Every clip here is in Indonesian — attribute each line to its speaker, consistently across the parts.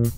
Speaker 1: Hai,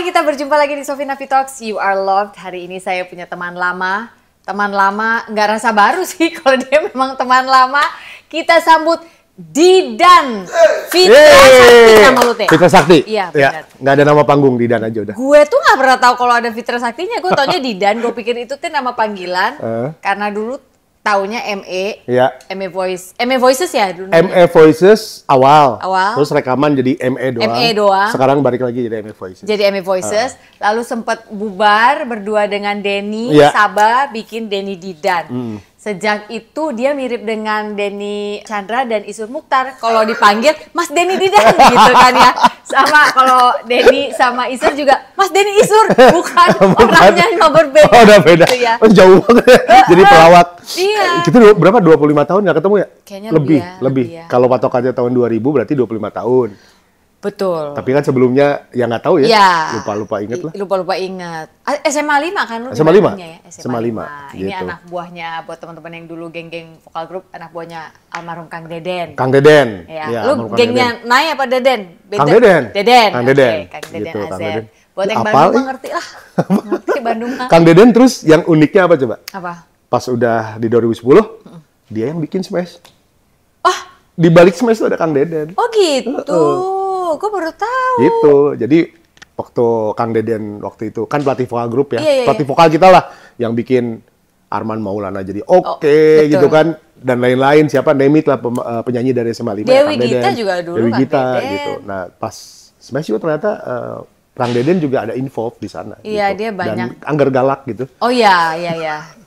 Speaker 1: kita berjumpa lagi di Sofi Nafi Talks. You are loved. Hari ini saya punya teman lama. Teman lama nggak rasa baru sih kalau dia memang teman lama. Kita sambut Didan Fitra Sakti nama lu teh.
Speaker 2: Fitra Sakti?
Speaker 1: Iya, benar.
Speaker 2: Nggak ada nama panggung, Didan aja udah.
Speaker 1: Gue tuh nggak pernah tahu kalau ada Fitra Saktinya. Gue taunya Didan. Gue pikir itu tuh nama panggilan. Karena dulu taunya ME,
Speaker 2: ya.
Speaker 1: ME Voices ya dulu.
Speaker 2: ME Voices awal, terus
Speaker 1: Terus
Speaker 2: rekaman jadi ME doang.
Speaker 1: ME doang.
Speaker 2: Sekarang balik lagi jadi ME Voices.
Speaker 1: Jadi ME Voices, lalu sempat bubar berdua dengan Denny
Speaker 2: Ya.
Speaker 1: Sabah bikin Denny Didan. Sejak itu dia mirip dengan Denny Chandra dan Isur Mukhtar. Kalau dipanggil Mas Denny Didan gitu kan ya. Sama kalau Denny sama Isur juga Mas Denny Isur, bukan orangnya cuma berbeda.
Speaker 2: Oh, udah beda.
Speaker 1: Gitu ya.
Speaker 2: Oh, jauh banget. Jadi pelawak.
Speaker 1: Iya.
Speaker 2: Kita berapa? 25 tahun nggak ketemu ya?
Speaker 1: Kayaknya
Speaker 2: lebih.
Speaker 1: ya.
Speaker 2: Kalau patokannya tahun 2000 berarti 25 tahun.
Speaker 1: Betul.
Speaker 2: Tapi kan sebelumnya ya nggak tahu ya.
Speaker 1: Ya.
Speaker 2: Lupa inget lah.
Speaker 1: Lupa ingat. SMA 5 kan lu?
Speaker 2: SMA 5?
Speaker 1: Ya?
Speaker 2: SMA 5.
Speaker 1: Ini
Speaker 2: Gitu.
Speaker 1: anak buahnya buat teman-teman yang dulu geng-geng vokal grup, anak buahnya almarhum Kang Deden.
Speaker 2: Kang Deden.
Speaker 1: Ya.
Speaker 2: Ya,
Speaker 1: Lu
Speaker 2: almarhum Kang
Speaker 1: gengnya
Speaker 2: Deden.
Speaker 1: Nay apa Deden?
Speaker 2: Kang Deden.
Speaker 1: Deden.
Speaker 2: Kang Deden.
Speaker 1: Oke, Kang Deden
Speaker 2: Gitu, Kang
Speaker 1: AZ.
Speaker 2: Deden.
Speaker 1: Buat yang
Speaker 2: Apal,
Speaker 1: Bandung mah ngerti lah. Ngerti Bandung mah.
Speaker 2: Kang Deden terus yang uniknya apa coba?
Speaker 1: Apa?
Speaker 2: Pas udah di 2010, dia yang bikin Smash.
Speaker 1: Oh,
Speaker 2: Di balik Smash tuh ada Kang Deden.
Speaker 1: oh gitu. Gue baru tahu.
Speaker 2: Gitu. Jadi waktu Kang Deden waktu itu kan pelatih vokal grup ya.
Speaker 1: Iya.
Speaker 2: Pelatih vokal kita lah yang bikin Arman Maulana jadi oke
Speaker 1: betul.
Speaker 2: gitu kan. Dan lain-lain siapa name it lah penyanyi dari SMA 5
Speaker 1: Dewi
Speaker 2: Kang Deden.
Speaker 1: Gita juga dulu
Speaker 2: Dewi
Speaker 1: Kang
Speaker 2: Gita
Speaker 1: Deden.
Speaker 2: gitu. Nah, pas Smash juga ternyata Kang Deden juga ada involved di sana.
Speaker 1: Iya,
Speaker 2: gitu.
Speaker 1: dia banyak.
Speaker 2: Dan Angger Galak gitu.
Speaker 1: Oh iya.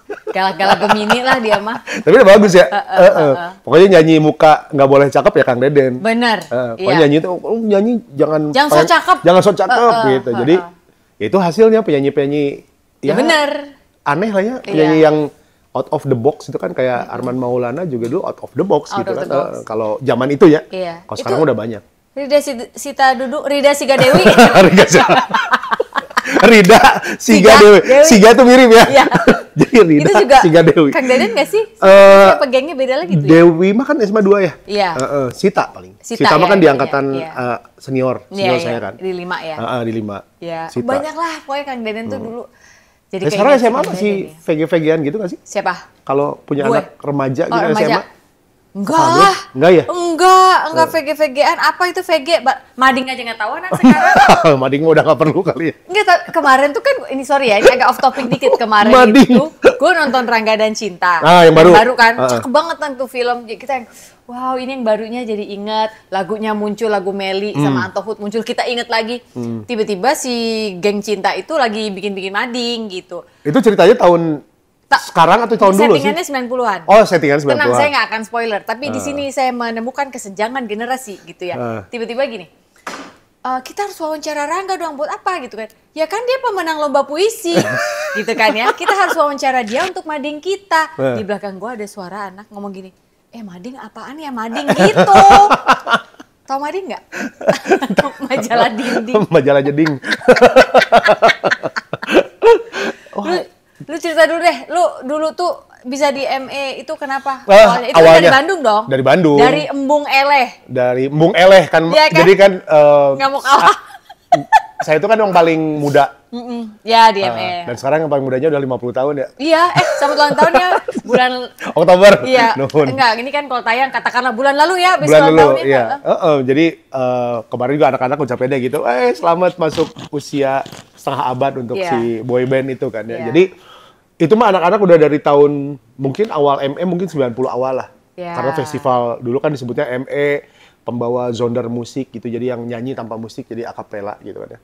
Speaker 1: Galak-galak Gemini lah dia mah.
Speaker 2: Tapi udah bagus ya. Pokoknya nyanyi muka nggak boleh cakep ya Kang Deden.
Speaker 1: Bener.
Speaker 2: Pokoknya
Speaker 1: Iya.
Speaker 2: nyanyi itu nyanyi jangan
Speaker 1: so cakep.
Speaker 2: Jangan so cakep gitu. Jadi ya itu hasilnya penyanyi-penyanyi
Speaker 1: Ya bener.
Speaker 2: aneh lah ya, penyanyi yang out of the box itu kan kayak Arman Maulana juga dulu out of the box
Speaker 1: Out
Speaker 2: gitu
Speaker 1: of
Speaker 2: kan.
Speaker 1: the box.
Speaker 2: Kalau zaman itu ya.
Speaker 1: Iya.
Speaker 2: Kalau sekarang
Speaker 1: Itu-
Speaker 2: udah banyak.
Speaker 1: Rida Siga Dewi.
Speaker 2: Rida Siga Dewi. Siga tuh mirip ya.
Speaker 1: Iya.
Speaker 2: Jadi Rida
Speaker 1: Itu juga
Speaker 2: Siga Dewi.
Speaker 1: Kang Deden nggak sih? Siapa gengnya beda lagi tuh ya?
Speaker 2: Dewi mah kan SMA 2 ya?
Speaker 1: Iya.
Speaker 2: Sita paling.
Speaker 1: Sita,
Speaker 2: Sita mah
Speaker 1: ya,
Speaker 2: kan di
Speaker 1: iya,
Speaker 2: angkatan
Speaker 1: iya.
Speaker 2: senior
Speaker 1: Iya,
Speaker 2: saya
Speaker 1: iya.
Speaker 2: kan.
Speaker 1: Di 5 ya?
Speaker 2: Di 5.
Speaker 1: Ya,
Speaker 2: Sita.
Speaker 1: banyak lah pokoknya Kang Deden tuh dulu. Jadi
Speaker 2: Ya, sekarang
Speaker 1: keinget
Speaker 2: SMA
Speaker 1: Kang
Speaker 2: masih
Speaker 1: Deden ya.
Speaker 2: VG-VG-an gitu nggak sih?
Speaker 1: Siapa?
Speaker 2: Kalau punya
Speaker 1: Gue.
Speaker 2: anak remaja
Speaker 1: Oh,
Speaker 2: gitu
Speaker 1: remaja.
Speaker 2: SMA?
Speaker 1: Enggak
Speaker 2: Vage?
Speaker 1: lah.
Speaker 2: Enggak ya?
Speaker 1: Enggak VG-VG-an. Apa itu VG? Mading aja nggak tahu anak sekarang.
Speaker 2: Mading udah nggak perlu kali ya.
Speaker 1: Enggak, kemarin tuh kan, ini sorry ya, ini agak off topic dikit. Kemarin
Speaker 2: Mading.
Speaker 1: itu, gue nonton Rangga dan Cinta.
Speaker 2: Yang baru.
Speaker 1: kan, cakep banget kan tuh film. Kita yang, wow ini yang barunya jadi inget. Lagunya muncul, lagu Meli sama Antohut muncul, kita inget lagi. Tiba-tiba si geng cinta itu lagi bikin-bikin mading gitu.
Speaker 2: Itu ceritanya tahun sekarang atau tahun dulu sih?
Speaker 1: Settingannya 90-an.
Speaker 2: Oh, settingan 90-an.
Speaker 1: Tenang, saya nggak akan spoiler. Tapi di sini saya menemukan kesenjangan generasi gitu ya. Tiba-tiba gini, kita harus wawancara Rangga dong, buat apa gitu kan? Ya kan dia pemenang lomba puisi, gitu kan ya. Kita harus wawancara dia untuk mading kita. Di belakang gua ada suara anak ngomong gini, mading apaan ya mading gitu. Tahu mading nggak? Majalah dinding.
Speaker 2: Majalah jeding.
Speaker 1: Lu cerita dulu deh, lu dulu tuh bisa di ME itu kenapa? Itu
Speaker 2: awalnya.
Speaker 1: dari Bandung dong?
Speaker 2: Dari Bandung.
Speaker 1: Dari Embung Eleh.
Speaker 2: Dari Embung Eleh kan.
Speaker 1: Iya kan?
Speaker 2: Jadi kan
Speaker 1: Nggak mau kalah.
Speaker 2: saya itu kan yang paling muda.
Speaker 1: Ya di ME.
Speaker 2: Dan sekarang yang paling mudanya udah 50 tahun ya.
Speaker 1: Iya, sama ulang tahunnya bulan
Speaker 2: Oktober.
Speaker 1: Iya.
Speaker 2: Nuhun.
Speaker 1: Enggak, ini kan kalau tayang katakanlah bulan lalu ya, habis
Speaker 2: Bulan
Speaker 1: ulang
Speaker 2: dulu,
Speaker 1: tahunnya.
Speaker 2: iya.
Speaker 1: Heeh.
Speaker 2: Jadi kemarin juga anak-anak ucapinnya gitu, selamat masuk usia setengah abad untuk
Speaker 1: Iya.
Speaker 2: si boyband itu kan ya.
Speaker 1: Iya.
Speaker 2: Jadi itu mah anak-anak udah dari tahun mungkin awal ME mungkin 90 awal lah.
Speaker 1: Iya.
Speaker 2: Karena festival dulu kan disebutnya ME pembawa zonder musik gitu. Jadi yang nyanyi tanpa musik jadi akapela gitu kan ya.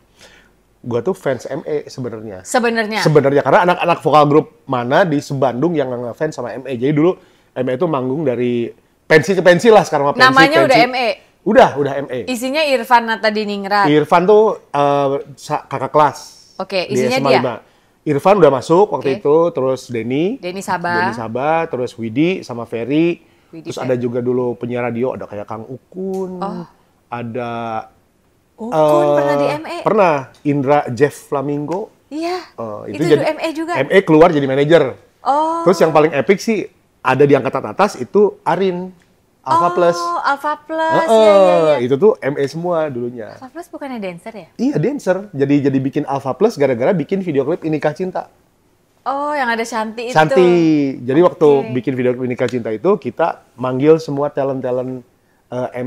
Speaker 2: Gua tuh fans ME sebenarnya. Sebenarnya karena anak-anak vokal grup mana di Sebandung yang ngefans sama ME. Jadi dulu ME itu manggung dari pensi ke pensi lah sekarang mah pensi.
Speaker 1: Namanya udah ME.
Speaker 2: Udah ME.
Speaker 1: Isinya Irfan Natadiningrat.
Speaker 2: Irfan tuh kakak kelas.
Speaker 1: Oke,
Speaker 2: di
Speaker 1: isinya
Speaker 2: SMA
Speaker 1: dia.
Speaker 2: 5. Irfan udah masuk waktu itu, terus Denny
Speaker 1: Denny Sabah.
Speaker 2: terus Widi sama Ferry, Terus ada juga dulu penyiar radio, ada kayak Kang Ukun, ada
Speaker 1: Ukun pernah di ME.
Speaker 2: Pernah, Indra Jeff Flamingo.
Speaker 1: Iya.
Speaker 2: Itu
Speaker 1: jadi ME juga.
Speaker 2: ME keluar jadi manajer. Terus yang paling epic sih ada di angkatan atas itu Arin. Alpha Plus.
Speaker 1: Alpha Plus. Iya.
Speaker 2: Itu tuh ME semua dulunya.
Speaker 1: Alpha Plus bukannya dancer ya?
Speaker 2: Iya, dancer. Jadi bikin Alpha Plus gara-gara bikin video klip Inikah Cinta.
Speaker 1: Oh, yang ada Shanti itu.
Speaker 2: Shanti. Jadi waktu bikin video klip Inikah Cinta itu kita manggil semua talent-talent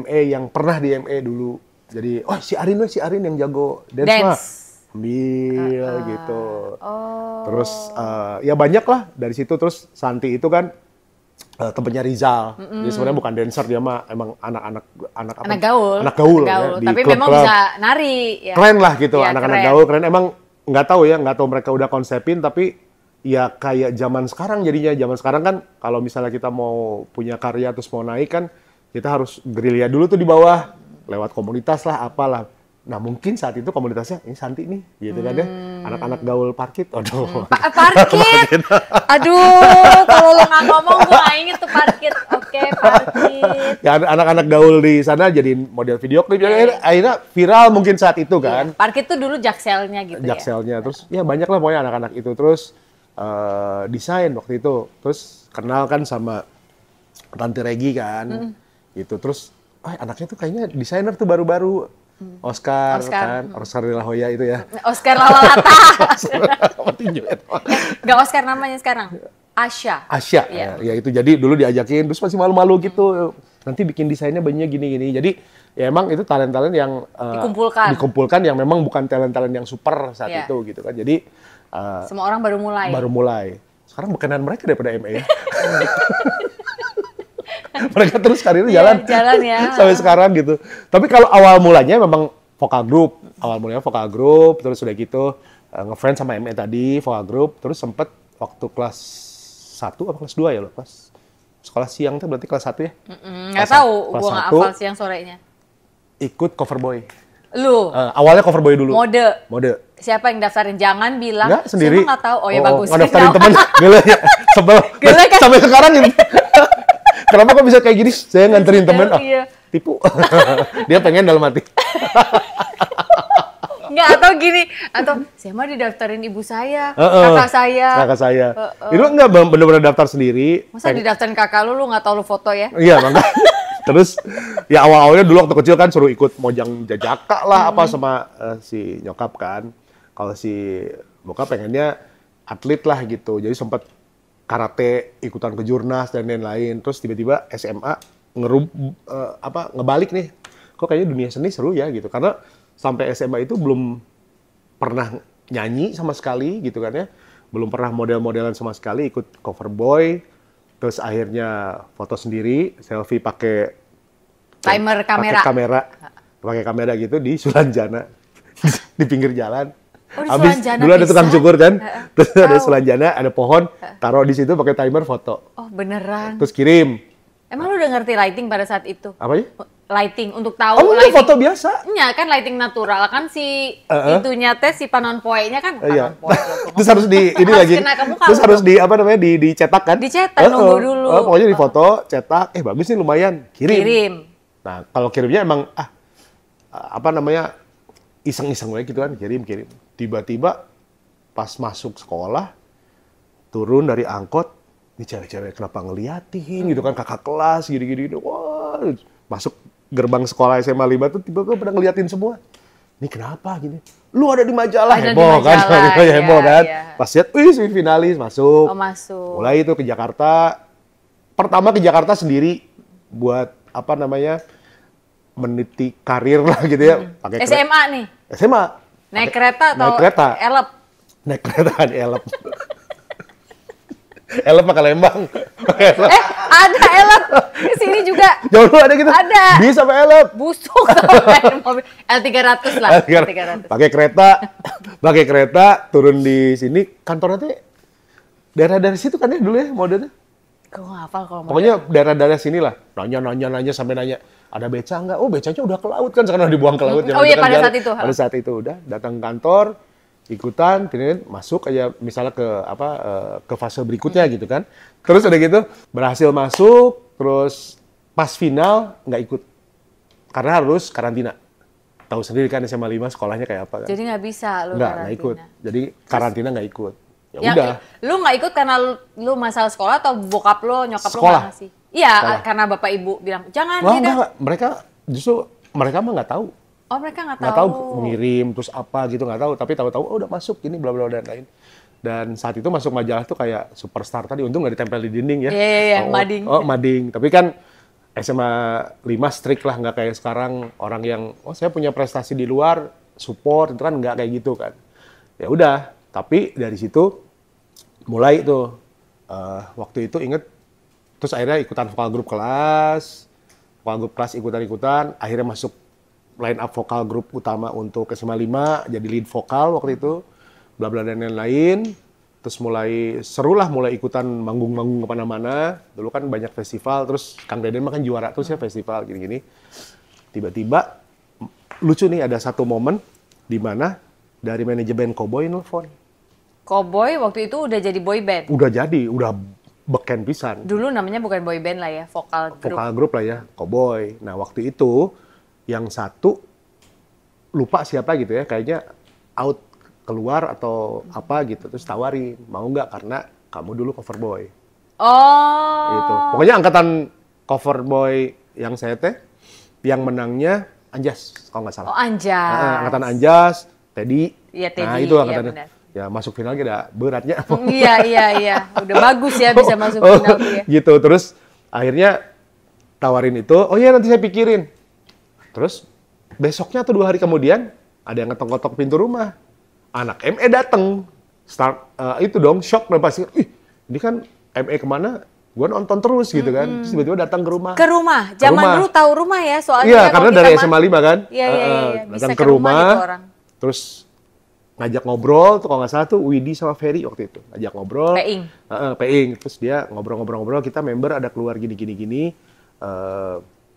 Speaker 2: ME yang pernah di ME dulu. Jadi, si Arin yang jago dance. Ambil gitu. Terus ya banyak lah dari situ. Terus Shanti itu kan temennya Rizal. Jadi sebenarnya bukan dancer, dia mah emang anak gaul. Anak gaul ya,
Speaker 1: tapi memang bisa nari ya.
Speaker 2: Keren lah gitu, ya, anak-anak gaul keren. Emang nggak tahu mereka udah konsepin, tapi ya kayak zaman sekarang jadinya. Zaman sekarang kan kalau misalnya kita mau punya karya terus mau naik kan kita harus gerilya dulu tuh di bawah lewat komunitas lah apalah. Nah mungkin saat itu komunitasnya ini Shanti nih gitu kan ya, anak-anak gaul parkit.
Speaker 1: Parkit. Aduh, kalau lo nggak ngomong gue nggak inget tuh parkit. Oke, parkit.
Speaker 2: Ya anak-anak gaul di sana jadi model video klip. Akhirnya viral mungkin saat itu kan.
Speaker 1: Parkit tuh dulu jakselnya gitu.
Speaker 2: Jakselnya. Terus ya banyak lah pokoknya anak-anak itu. Terus desain waktu itu. Terus kenal kan sama Tante Regi kan. Gitu. Terus anaknya tuh kayaknya desainer tuh baru-baru. Oscar De La Hoya itu ya.
Speaker 1: Oscar Lalata. Nggak Oscar namanya sekarang. Asya.
Speaker 2: Ya itu jadi dulu diajakin terus masih malu-malu gitu. Nanti bikin desainnya bajunya gini-gini. Jadi ya emang itu talent-talent yang dikumpulkan yang memang bukan talent-talent yang super saat itu gitu kan. Jadi
Speaker 1: semua orang baru mulai.
Speaker 2: Sekarang bekenan mereka daripada ME ya. Mereka terus karirnya jalan ya. Sampai sekarang gitu. Tapi kalau awal mulanya memang vokal group, terus udah gitu ngefriend sama ME tadi, vokal group, terus sempet waktu kelas 1 apa kelas 2 ya lo? Kelas sekolah siang tuh berarti kelas 1 ya?
Speaker 1: Nggak tahu, gua nggak hafal siang sorenya.
Speaker 2: Ikut cover boy.
Speaker 1: Lu?
Speaker 2: Awalnya cover boy dulu.
Speaker 1: Mode. Siapa yang daftarin? Jangan bilang.
Speaker 2: Nggak, sendiri.
Speaker 1: Saya nggak tahu. Oh ya bagus.
Speaker 2: Nggak daftarin temen. Gila ya. Sebel.
Speaker 1: Kan?
Speaker 2: Sampai sekarang gitu. Kenapa kok bisa kayak gini? Saya nganterin temen. Tipu. Dia pengen dalam hati.
Speaker 1: Nggak, atau gini. Atau saya mah didaftarin ibu saya. Kakak saya.
Speaker 2: Itu nggak bener-bener daftar sendiri.
Speaker 1: Masa didaftarin kakak lu nggak tahu lu foto ya?
Speaker 2: Iya, makanya. Terus ya awal-awalnya dulu waktu kecil kan suruh ikut Mojang Jajaka lah apa sama si nyokap kan. Kalau si bokap pengennya atlet lah gitu. Jadi sempat karate, ikutan ke jurnas dan lain-lain. Terus tiba-tiba SMA ngebalik nih. Kok kayaknya dunia seni seru ya gitu. Karena sampai SMA itu belum pernah nyanyi sama sekali gitu kan ya. Belum pernah model-modelan sama sekali, ikut cover boy. Terus akhirnya foto sendiri, selfie pakai kamera gitu di Sulanjana. Di pinggir jalan. Habis dulu ada tukang cukur kan, terus ada Sulanjana, ada pohon, taruh di situ pakai timer foto.
Speaker 1: Oh beneran?
Speaker 2: Terus kirim.
Speaker 1: Emang lu udah ngerti lighting pada saat itu?
Speaker 2: Apa ya?
Speaker 1: Lighting untuk tahu.
Speaker 2: Lighting. Foto biasa.
Speaker 1: Iya kan lighting natural kan itunya si panon poe-nya kan.
Speaker 2: Iya. Terus harus terus harus dicetak kan?
Speaker 1: Dicetak nunggu dulu.
Speaker 2: Pokoknya di foto, cetak, bagus nih lumayan, kirim. Nah kalau kirimnya emang iseng-iseng aja gitu kan, kirim. Tiba-tiba pas masuk sekolah, turun dari angkot, ini cewek-cewek kenapa ngeliatin gitu kan, kakak kelas gini-gini. Wah, masuk gerbang sekolah SMA 5 tuh tiba-tiba pada ngeliatin semua. Ini kenapa gini? Lu ada di majalah, heboh kan? Heboh kan? Pas lihat, finalis, masuk. Mulai itu ke Jakarta. Pertama ke Jakarta sendiri buat meniti karir lah gitu ya.
Speaker 1: Pakai SMA nih?
Speaker 2: SMA.
Speaker 1: Naik kereta atau elep?
Speaker 2: Naik kereta kan elep. Elep pakai Lembang.
Speaker 1: Ada elep. Di sini juga.
Speaker 2: Jauh dulu ada gitu.
Speaker 1: Ada.
Speaker 2: Bisa pakai elep.
Speaker 1: Busuk sama mobil. L300 lah. L300.
Speaker 2: Pakai kereta, turun di sini. Kantornya tuh daerah-daerah situ kan ya dulu ya modenya.
Speaker 1: Gue nggak hafal kalau
Speaker 2: pokoknya daerah-daerah sini lah. Nanya sampai nanya. Ada beca nggak? Oh becanya udah ke laut kan, sekarang udah dibuang ke laut.
Speaker 1: Pada saat itu.
Speaker 2: Pada saat itu udah datang kantor, ikutan, masuk aja misalnya ke fase berikutnya gitu kan. Terus udah gitu berhasil masuk, terus pas final nggak ikut. Karena harus karantina. Tahu sendiri kan SMA 5 sekolahnya kayak apa kan.
Speaker 1: Jadi nggak bisa lu
Speaker 2: nggak ikut. Jadi karantina nggak ikut. Ya udah.
Speaker 1: Lu nggak ikut karena lu masalah sekolah atau bokap lu, nyokap lu
Speaker 2: nggak
Speaker 1: ngasih? Iya, karena bapak ibu bilang, jangan.
Speaker 2: Enggak. Mereka mah nggak tahu.
Speaker 1: Oh, mereka nggak tahu.
Speaker 2: Nggak tahu mengirim, terus apa gitu, nggak tahu. Tapi tahu-tahu, oh udah masuk, ini bla bla dan lain. Dan saat itu masuk majalah tuh kayak superstar tadi, untung nggak ditempel di dinding ya.
Speaker 1: Iya, mading.
Speaker 2: Oh, mading. Tapi kan SMA 5 strict lah, nggak kayak sekarang orang yang, oh saya punya prestasi di luar, support, itu kan nggak kayak gitu kan. Ya udah, tapi dari situ mulai tuh, waktu itu inget, terus akhirnya ikutan vokal grup kelas ikutan-ikutan, akhirnya masuk line up vokal grup utama untuk SMA 5, jadi lead vokal waktu itu, bla bla dan lain-lain. Terus mulai seru lah, mulai ikutan manggung-manggung kemana-mana. Dulu kan banyak festival, terus Kang Deden mah kan juara terus ya festival gini-gini. Tiba-tiba lucu nih, ada satu momen di mana dari manajemen Cowboy nelfon.
Speaker 1: Cowboy waktu itu udah jadi boy band?
Speaker 2: Udah beken pisan.
Speaker 1: Dulu namanya bukan boy band lah ya, vokal grup.
Speaker 2: Vokal grup lah ya, Cowboy. Nah waktu itu yang satu lupa siapa gitu ya, kayaknya out keluar atau apa gitu, terus tawarin mau nggak karena kamu dulu cover boy.
Speaker 1: Oh.
Speaker 2: Gitu. Pokoknya angkatan cover boy yang saya teh, yang menangnya Anjas kalau nggak salah.
Speaker 1: Oh Anjas.
Speaker 2: Angkatan Anjas, Teddy.
Speaker 1: Iya Teddy.
Speaker 2: Nah itu angkatannya. Iya, ya masuk final ada beratnya.
Speaker 1: Iya. Udah bagus ya bisa masuk final tuh ya.
Speaker 2: Gitu, terus akhirnya tawarin itu, oh iya nanti saya pikirin. Terus besoknya atau 2 hari kemudian ada yang ngetok-ngetok pintu rumah. Anak ME dateng, itu dong shock dan pasti, ini kan ME kemana? Gue nonton terus gitu kan, terus tiba-tiba datang ke rumah.
Speaker 1: Ke rumah, zaman dulu tahu rumah ya soalnya.
Speaker 2: Iya, karena dari SMA 5 kan.
Speaker 1: Iya.
Speaker 2: Datang ke rumah, gitu terus ngajak ngobrol, tuh kalau nggak salah tuh Widi sama Ferry waktu itu, ngajak ngobrol. Peing, terus dia ngobrol-ngobrol, kita member ada keluar gini,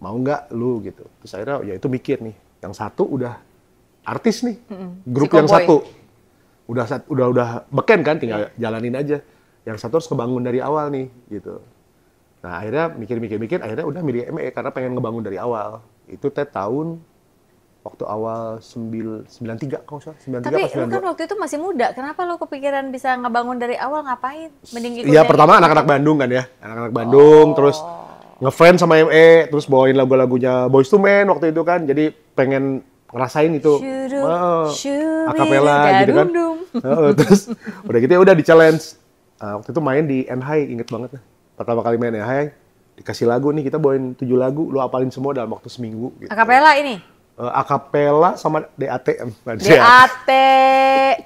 Speaker 2: mau nggak lu gitu. Terus akhirnya ya itu mikir nih, yang satu udah artis nih, grup si yang satu. Udah beken kan, tinggal jalanin aja. Yang satu harus kebangun dari awal nih, gitu. Nah, akhirnya mikir, akhirnya udah milih ME karena pengen ngebangun dari awal. Itu tahun waktu awal 93 kalau salah, 93
Speaker 1: Tapi
Speaker 2: apa 92.
Speaker 1: lu kan waktu itu masih muda, kenapa lu kepikiran bisa ngebangun dari awal, ngapain? Mending ikut.
Speaker 2: Iya, pertama anak-anak Bandung kan ya. Anak-anak Bandung, terus ngefans sama ME, terus bawain lagu-lagunya Boyz II Men waktu itu kan. Jadi pengen ngerasain itu akapela gitu kan. Terus udah gitu ya udah di challenge. Waktu itu main di NHI, inget banget. Pertama kali main NHI, dikasih lagu nih, kita bawain 7 lagu, lu apalin semua dalam waktu seminggu. Gitu.
Speaker 1: Akapela ini?
Speaker 2: Akapela sama DAT.
Speaker 1: DAT,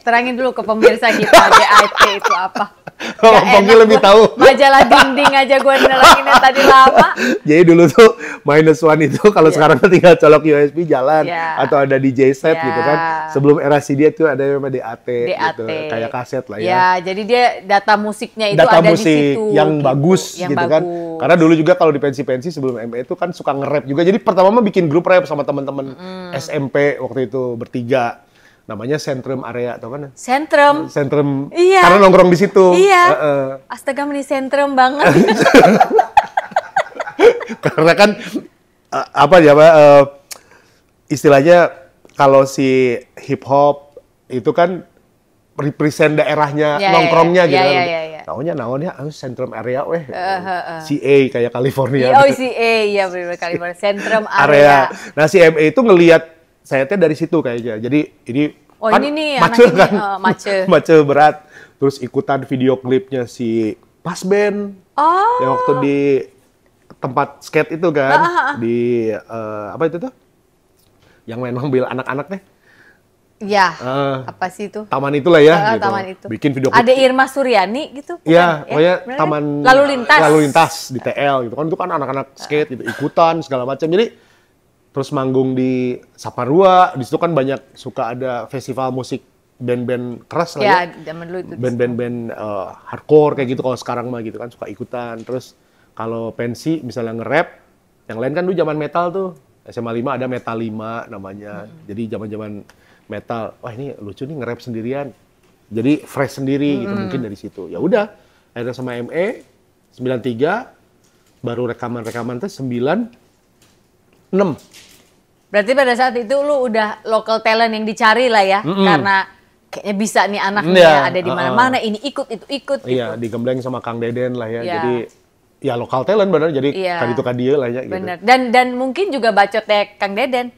Speaker 1: terangin dulu ke pemirsa kita, DAT itu apa?
Speaker 2: Kalau Pongki lebih tahu.
Speaker 1: Majalah dinding aja gue nelakinnya tadi lama.
Speaker 2: Jadi dulu tuh -1 itu kalau sekarang kan tinggal colok USB jalan atau ada DJ set gitu kan. Sebelum era CD itu ada yang namanya DAT. Gitu, kayak kaset lah ya.
Speaker 1: Ya, jadi dia data musiknya itu
Speaker 2: data
Speaker 1: ada
Speaker 2: musik
Speaker 1: di situ.
Speaker 2: Yang gitu, bagus yang gitu bagus. Kan. Karena dulu juga kalau di pensi-pensi sebelum ME itu kan suka nge-rap juga. Jadi pertama mah bikin grup rap sama teman-teman SMP waktu itu bertiga. Namanya Sentrum Area, tau kan? Sentrum. Iya. Karena nongkrong di situ.
Speaker 1: Iya. Astaga, ini Sentrum banget.
Speaker 2: Karena kan istilahnya kalau si hip hop itu kan represent daerahnya nongkrongnya gitu kan. Naonnya Sentrum Area CA kayak California.
Speaker 1: CA, iya benar California. Sentrum Area.
Speaker 2: Nah si ME itu ngelihat saya teh dari situ kayaknya. Jadi ini kan
Speaker 1: ini
Speaker 2: mace kan.
Speaker 1: Mace
Speaker 2: berat. Terus ikutan video klipnya si Pasben. Yang waktu di tempat skate itu kan. Di apa itu tuh? Yang main mobil anak-anak teh.
Speaker 1: Iya. Apa sih itu?
Speaker 2: Taman itulah ya. Gitu.
Speaker 1: Taman itu.
Speaker 2: Bikin video klip.
Speaker 1: Ada Irma Suryani gitu.
Speaker 2: Iya, pokoknya taman
Speaker 1: lalu lintas
Speaker 2: di TL gitu kan. Itu kan anak-anak skate gitu, ikutan segala macam. Jadi terus manggung di Saparua, di situ kan banyak suka ada festival musik band-band keras lah ya.
Speaker 1: Zaman dulu itu.
Speaker 2: Band-band hardcore kayak gitu kalau sekarang mah gitu kan suka ikutan. Terus kalau pensi misalnya nge-rap, yang lain kan dulu zaman metal tuh. SMA 5 ada Metal 5 namanya. Jadi zaman-zaman metal, wah ini lucu nih nge-rap sendirian. Jadi fresh sendiri gitu mungkin dari situ. Ya udah, akhirnya sama ME 93 baru rekaman tuh 96.
Speaker 1: Berarti pada saat itu lu udah local talent yang dicari lah ya, karena kayaknya bisa nih anaknya ada di mana-mana, ini ikut, itu ikut.
Speaker 2: Iya, gitu. Digembleng sama Kang Deden lah ya. Jadi ya lokal talent bener, jadi kadi itu dia lah ya.
Speaker 1: Bener. Gitu. Dan mungkin juga bacotnya Kang Deden.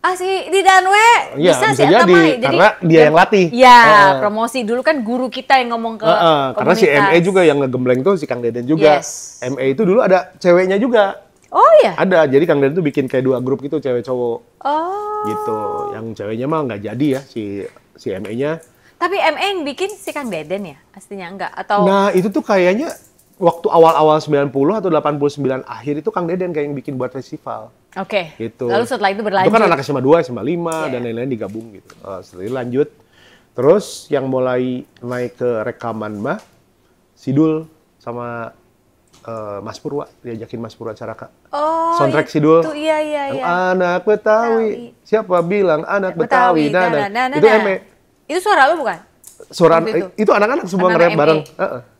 Speaker 1: Si Didan bisa sih
Speaker 2: jadi karena dia yang latih.
Speaker 1: Ya, promosi dulu kan guru kita yang ngomong ke komunitas.
Speaker 2: Karena si ME juga yang ngegembleng tuh si Kang Deden juga. ME itu dulu ada ceweknya juga.
Speaker 1: Oh iya?
Speaker 2: Ada, jadi Kang Deden tuh bikin kayak 2 grup gitu, cewek cowok. Gitu, yang ceweknya mah nggak jadi ya si ME-nya.
Speaker 1: Tapi ME yang bikin si Kang Deden ya? Pastinya enggak? Atau...
Speaker 2: Nah itu tuh kayaknya waktu awal-awal 90 atau 89 akhir itu Kang Deden kayak yang bikin buat festival.
Speaker 1: Oke.
Speaker 2: Gitu.
Speaker 1: Lalu setelah itu berlanjut.
Speaker 2: Itu kan anak SMA 2, SMA 5 dan lain-lain digabung gitu. Setelah itu lanjut. Terus yang mulai naik ke rekaman mah Sidul sama Mas Purwa, diajakin Mas Purwa Caraka. Soundtrack Sidul.
Speaker 1: Itu iya.
Speaker 2: Anak Betawi. Siapa bilang anak Betawi? Itu ME.
Speaker 1: Itu suara lu bukan?
Speaker 2: Suara itu anak-anak semua nge-rap bareng.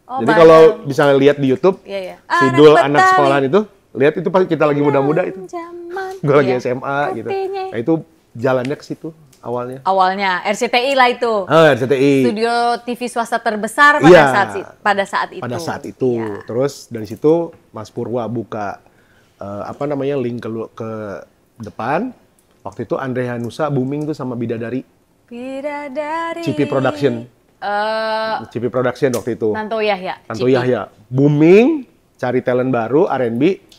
Speaker 2: Jadi kalau bisa lihat di YouTube, Sidul anak sekolahan itu, lihat itu pas kita lagi muda-muda itu. Gue lagi SMA gitu. Nah itu jalannya ke situ awalnya.
Speaker 1: Awalnya RCTI lah itu.
Speaker 2: RCTI.
Speaker 1: Studio TV swasta terbesar pada saat itu.
Speaker 2: Pada saat itu. Terus dari situ Mas Purwa buka link ke depan. Waktu itu Andre Hanusa booming tuh sama Bidadari. CP Production. CP Production waktu itu.
Speaker 1: Tanto
Speaker 2: Yahya. Booming, cari talent baru, R&B.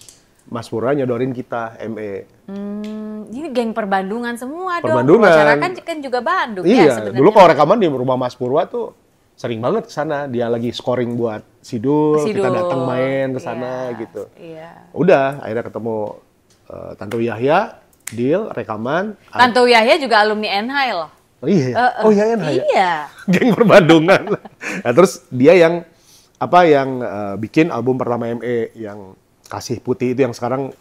Speaker 2: Mas Purwa nyodorin kita, ME.
Speaker 1: Ini geng perbandungan semua dong.
Speaker 2: Perbandungan.
Speaker 1: Kan juga Bandung
Speaker 2: ya sebenarnya. Dulu kalau rekaman di rumah Mas Purwa tuh sering banget ke sana. Dia lagi scoring buat Sidul. Kita datang main ke sana gitu. Udah, akhirnya ketemu Tanto Yahya, deal, rekaman.
Speaker 1: Tanto Yahya juga alumni NHI loh.
Speaker 2: Iya NHI.
Speaker 1: Iya.
Speaker 2: Geng perbandungan. Nah, terus dia yang bikin album pertama ME yang Kasih Putih itu yang sekarang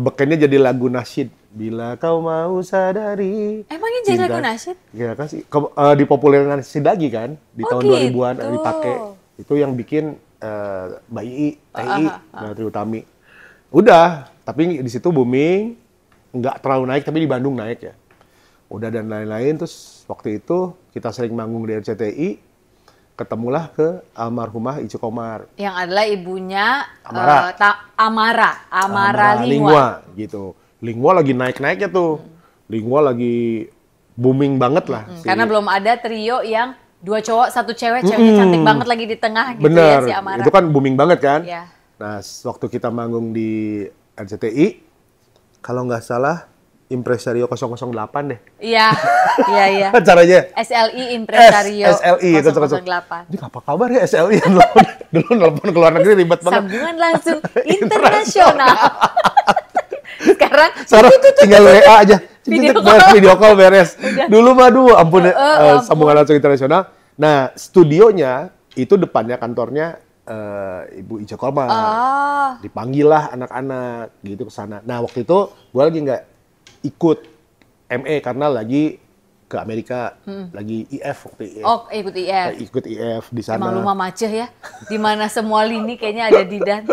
Speaker 2: bekennya jadi lagu nasyid. Bila kau mau sadari.
Speaker 1: Emangnya jadi lagu nasyid?
Speaker 2: Ya kasih. Dipopulerin nasyid lagi kan di tahun 2000-an dipakai. Itu yang bikin Mbak Ii, Tri Utami. Udah, tapi di situ booming, nggak terlalu naik tapi di Bandung naik ya. Udah dan lain-lain, terus waktu itu kita sering manggung di RCTI. Ketemulah ke almarhumah Ice Komar.
Speaker 1: Yang adalah ibunya
Speaker 2: Amara Lingua gitu. Lingua lagi naik-naiknya tuh. Lingua lagi booming banget lah.
Speaker 1: Karena belum ada trio yang 2 cowok, 1 cewek, ceweknya cantik banget lagi di tengah gitu.
Speaker 2: Bener.
Speaker 1: Ya si Amara.
Speaker 2: Itu kan booming banget kan.
Speaker 1: Yeah.
Speaker 2: Nah waktu kita manggung di RCTI, kalau nggak salah Impresario 008 deh.
Speaker 1: Iya.
Speaker 2: Caranya.
Speaker 1: SLI Impresario
Speaker 2: SLI
Speaker 1: 008.
Speaker 2: Ini apa kabar ya SLI? Dulu nelpon ke luar negeri ribet banget.
Speaker 1: Sambungan langsung internasional. Sekarang
Speaker 2: tinggal WA aja. Video call beres. Dulu mah ampun sambungan langsung internasional. Nah, studionya itu depannya kantornya Ibu Ice Komar. Dipanggil lah anak-anak gitu ke sana. Nah, waktu itu gue lagi nggak ikut ME karena lagi ke Amerika, lagi IF waktu IF.
Speaker 1: Ikut IF.
Speaker 2: Ikut IF di sana.
Speaker 1: Emang lu mah macet ya, di mana semua lini kayaknya ada Didan.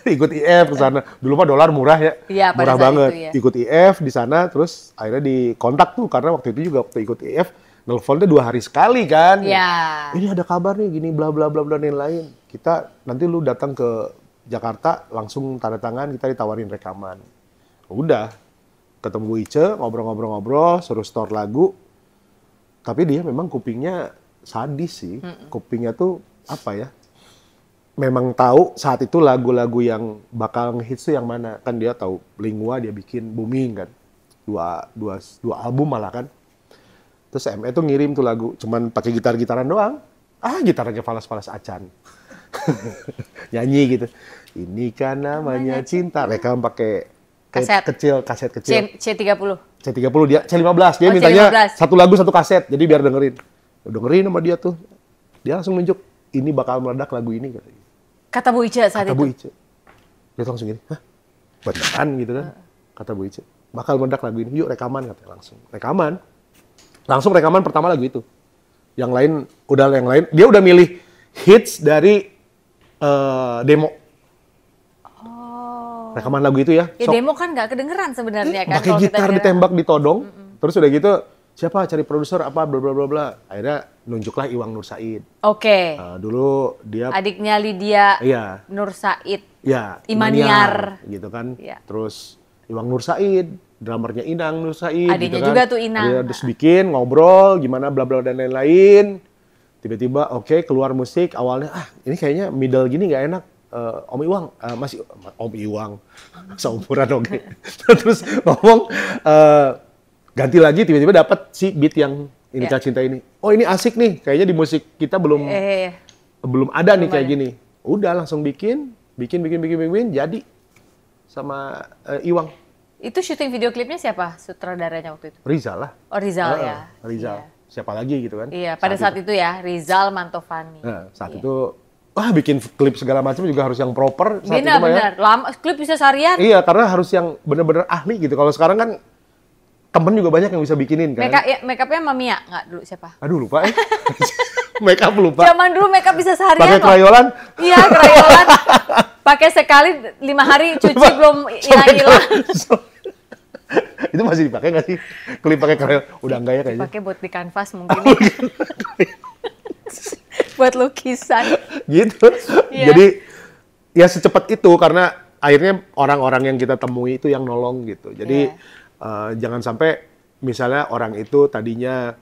Speaker 2: Ikut IF ke sana. Dulu mah dolar murah ya.
Speaker 1: Iya,
Speaker 2: murah banget. Ikut IF di sana, terus akhirnya dikontak tuh karena waktu itu juga waktu ikut IF nelfonnya 2 hari sekali kan.
Speaker 1: Iya.
Speaker 2: Ini ada kabar nih gini bla bla bla bla dan lain-lain. Kita nanti lu datang ke Jakarta langsung tanda tangan, kita ditawarin rekaman. Udah. Ketemu Ice, ngobrol-ngobrol, suruh store lagu. Tapi dia memang kupingnya sadis sih. Kupingnya tuh apa ya? Memang tahu saat itu lagu-lagu yang bakal ngehits tuh yang mana. Kan dia tahu Lingua dia bikin booming kan. Dua album malah kan. Terus ME tuh ngirim tuh lagu. Cuman pakai gitar-gitaran doang. Gitarnya falas-falas acan. Nyanyi gitu. Ini kan namanya cinta. Rekam pakai kaset kecil.
Speaker 1: C30.
Speaker 2: C30 dia, C15. Dia mintanya C15. 1 lagu 1 kaset. Jadi biar dengerin. Dengerin sama dia tuh. Dia langsung nunjuk, ini bakal meledak lagu ini.
Speaker 1: Kata Bu Ice saat itu?
Speaker 2: Kata Bu Ice. Dia langsung gini, hah? Beneran gitu kan? Kata Bu Ice. Bakal meledak lagu ini. Yuk rekaman katanya langsung. Langsung rekaman pertama lagu itu. Yang lain, dia udah milih hits dari demo. rekaman lagu itu ya.
Speaker 1: Ya demo kan nggak kedengeran sebenarnya kan.
Speaker 2: Pakai gitar ditembak, ditodong. Terus udah gitu, siapa cari produser apa bla bla bla bla. Akhirnya nunjuklah Iwang Nur Said.
Speaker 1: Oke.
Speaker 2: Dulu dia
Speaker 1: adiknya Lydia
Speaker 2: iya.
Speaker 1: Nur Said.
Speaker 2: Iya,
Speaker 1: Imaniar
Speaker 2: gitu kan.
Speaker 1: Iya.
Speaker 2: Terus Iwang Nur Said, drummernya Inang Nur Said.
Speaker 1: Adiknya
Speaker 2: gitu kan.
Speaker 1: juga tuh Inang.
Speaker 2: Dia terus bikin, ngobrol, gimana bla bla dan lain-lain. Tiba-tiba oke, keluar musik. Awalnya ini kayaknya middle gini nggak enak. Om Iwang, masih Om Iwang, seumuran oke. Terus ngomong ganti lagi, tiba-tiba dapat si beat yang Inikah Cinta ini. Oh ini asik nih, kayaknya di musik kita belum ada nih kayak gini. Udah langsung bikin, jadi sama Iwang.
Speaker 1: Itu syuting video klipnya siapa sutradaranya waktu itu?
Speaker 2: Rizal lah.
Speaker 1: Oh Rizal ya.
Speaker 2: Rizal. Iya. Siapa lagi gitu kan?
Speaker 1: Iya, pada saat itu ya Rizal Mantovani.
Speaker 2: Nah, saat itu bikin klip segala macam juga harus yang proper.
Speaker 1: Benar. Lama, klip bisa seharian.
Speaker 2: Iya, karena harus yang benar-benar ahli gitu. Kalau sekarang kan temen juga banyak yang bisa bikinin kan.
Speaker 1: Make-upnya Mamiya nggak dulu siapa?
Speaker 2: Aduh lupa Make up lupa.
Speaker 1: Zaman dulu make up bisa seharian.
Speaker 2: Pakai krayolan?
Speaker 1: Iya, krayolan. Pakai sekali 5 hari cuci belum hilang-hilang.
Speaker 2: Itu masih dipakai nggak sih? Klip pakai krayon? Udah enggak ya kayaknya.
Speaker 1: Dipakai buat di kanvas mungkin. Buat lukisan.
Speaker 2: Gitu. Yeah. Jadi ya secepat itu karena akhirnya orang-orang yang kita temui itu yang nolong gitu. Jadi jangan sampai misalnya orang itu tadinya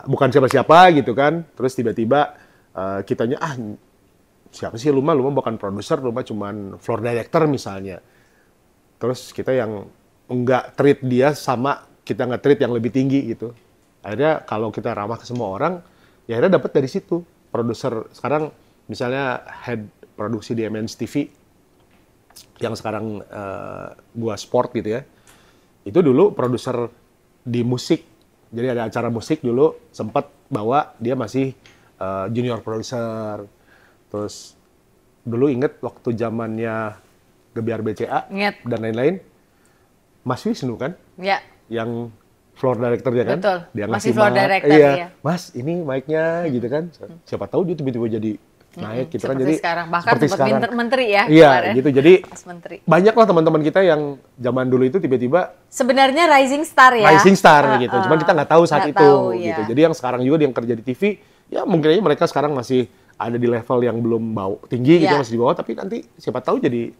Speaker 2: bukan siapa-siapa gitu kan, terus tiba-tiba kitanya siapa sih lu mah bukan produser, lu mah cuman floor director misalnya. Terus kita yang enggak treat dia sama kita nggak treat yang lebih tinggi gitu. Akhirnya kalau kita ramah ke semua orang, ya akhirnya dapat dari situ. Produser sekarang misalnya head produksi di MNC TV yang sekarang gua sport gitu ya. Itu dulu produser di musik. Jadi ada acara musik dulu sempat bawa dia masih junior produser. Terus dulu inget waktu zamannya Gebiar BCA dan lain-lain. Mas Wisnu kan? Iya. Yang floor director-nya kan?
Speaker 1: Betul.
Speaker 2: Dia
Speaker 1: masih floor director
Speaker 2: iya. Mas, ini mic-nya gitu kan. Siapa tahu dia tiba-tiba jadi naik gitu kan. Jadi
Speaker 1: sekarang bahkan sempat menteri ya.
Speaker 2: Iya, gitu. Jadi
Speaker 1: menteri.
Speaker 2: Banyak lah teman-teman kita yang zaman dulu itu tiba-tiba
Speaker 1: sebenarnya rising star ya.
Speaker 2: Rising star gitu. Cuman kita nggak tahu saat itu gitu.
Speaker 1: Ya.
Speaker 2: Jadi yang sekarang juga yang kerja di TV, ya mungkin aja mereka sekarang masih ada di level yang belum tinggi gitu, masih di bawah, tapi nanti siapa tahu jadi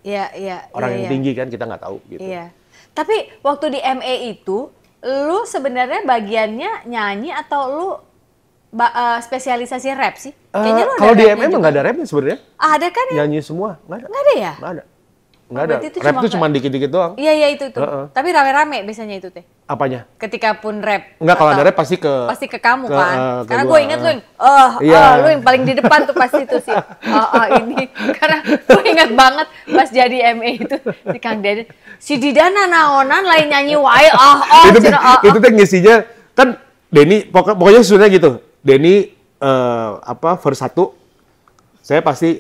Speaker 2: orang yang tinggi kan, kita nggak tahu gitu.
Speaker 1: Iya. Tapi waktu di ME itu, lu sebenarnya bagiannya nyanyi atau lu spesialisasi rap sih? Kayaknya lu ada
Speaker 2: kalau di ME emang nggak ada rapnya sebenarnya.
Speaker 1: Ada kan ya?
Speaker 2: Nyanyi semua, nggak ada.
Speaker 1: Nggak ada ya?
Speaker 2: Nggak ada. Nggak ada. Rap itu cuma dikit-dikit doang.
Speaker 1: Iya itu. Tapi rame-rame biasanya itu teh.
Speaker 2: Apanya?
Speaker 1: Ketika pun rap.
Speaker 2: Enggak, kalau ada rap pasti ke
Speaker 1: kamu kan. Karena
Speaker 2: gua.
Speaker 1: gue inget lu lu yang paling di depan tuh pasti itu sih. Ini. Karena gue inget banget pas jadi ME itu si Kang Deden. Si Didana naonan lain nyanyi wae
Speaker 2: Itu teh ngisinya kan Denny pokoknya sebenarnya gitu. Denny verse 1 saya pasti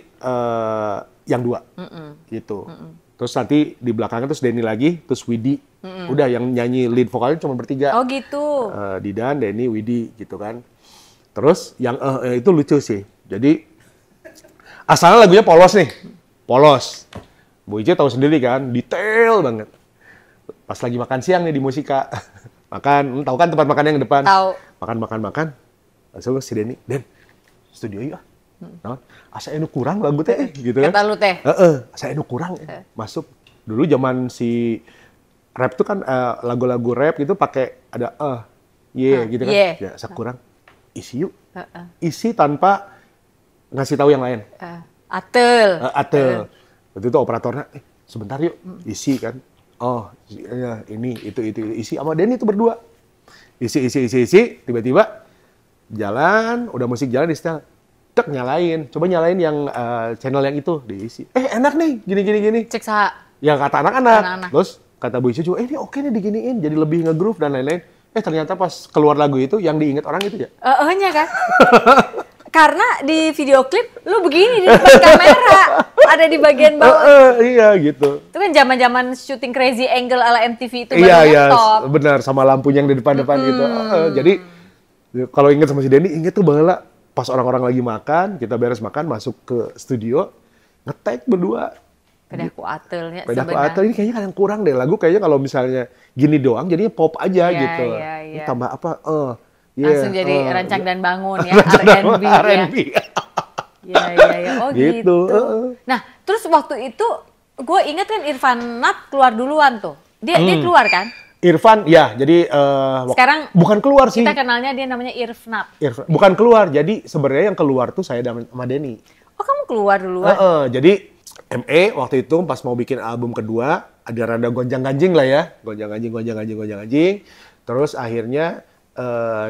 Speaker 2: yang 2 gitu. Terus nanti di belakangnya terus Denny lagi, terus Widi. Udah yang nyanyi lead vokalnya cuma bertiga.
Speaker 1: Oh gitu.
Speaker 2: Didan, Denny, Widi gitu kan. Terus yang itu lucu sih. Jadi asalnya lagunya polos nih. Polos. Bu Ice tahu sendiri kan, detail banget. Pas lagi makan siang nih di Musika. Makan, tahu kan tempat makan yang depan?
Speaker 1: Tahu.
Speaker 2: Makan. Langsung si Denny, Den, studio yuk. Asa enu kurang lagu teh gitu kan.
Speaker 1: Kata lu teh.
Speaker 2: Asa enu kurang masuk. Dulu zaman si rap tuh kan lagu-lagu rap gitu pakai ada gitu kan. Ya, asa kurang. Isi yuk. Isi tanpa ngasih tahu yang lain.
Speaker 1: Atel.
Speaker 2: Waktu itu operatornya, sebentar yuk, isi kan. Oh, ya, ini itu isi sama Denny itu berdua. Isi, tiba-tiba jalan, udah musik jalan di setel. Nyalain, coba nyalain yang channel yang itu diisi. Enak nih, gini. Cek
Speaker 1: sah.
Speaker 2: Ya kata anak-anak. Terus kata Bu Isu juga, ini oke nih diginiin, jadi lebih nge-groove dan lain-lain. Ternyata pas keluar lagu itu yang diingat orang itu ya.
Speaker 1: Nya kan. Karena di video klip lu begini di depan kamera, ada di bagian bawah.
Speaker 2: Iya gitu.
Speaker 1: Itu kan zaman-zaman syuting Crazy Angle ala MTV itu
Speaker 2: Iya, benar, sama lampunya yang di depan-depan gitu. Jadi kalau ingat sama si Denny, inget tuh bahwa pas orang-orang lagi makan, kita beres makan, masuk ke studio, nge-take berdua.
Speaker 1: Pedaku atelnya
Speaker 2: Pedaku atel ini kayaknya kadang kurang deh lagu, kayaknya kalau misalnya gini doang jadinya pop aja gitu. Ini tambah apa?
Speaker 1: Langsung jadi rancang dan bangun ya, R&B ya. Iya. Oh gitu. Nah, terus waktu itu gue inget kan Irfan Nat keluar duluan tuh. Dia keluar kan?
Speaker 2: Irfan, ya. Jadi
Speaker 1: sekarang
Speaker 2: bukan keluar sih.
Speaker 1: Kita kenalnya dia namanya Irfnat.
Speaker 2: Bukan keluar. Jadi sebenarnya yang keluar tuh saya sama Denny.
Speaker 1: Oh, kamu keluar duluan?
Speaker 2: Jadi ME waktu itu pas mau bikin album kedua ada rada gonjang-ganjing lah ya. Gonjang-ganjing. Terus akhirnya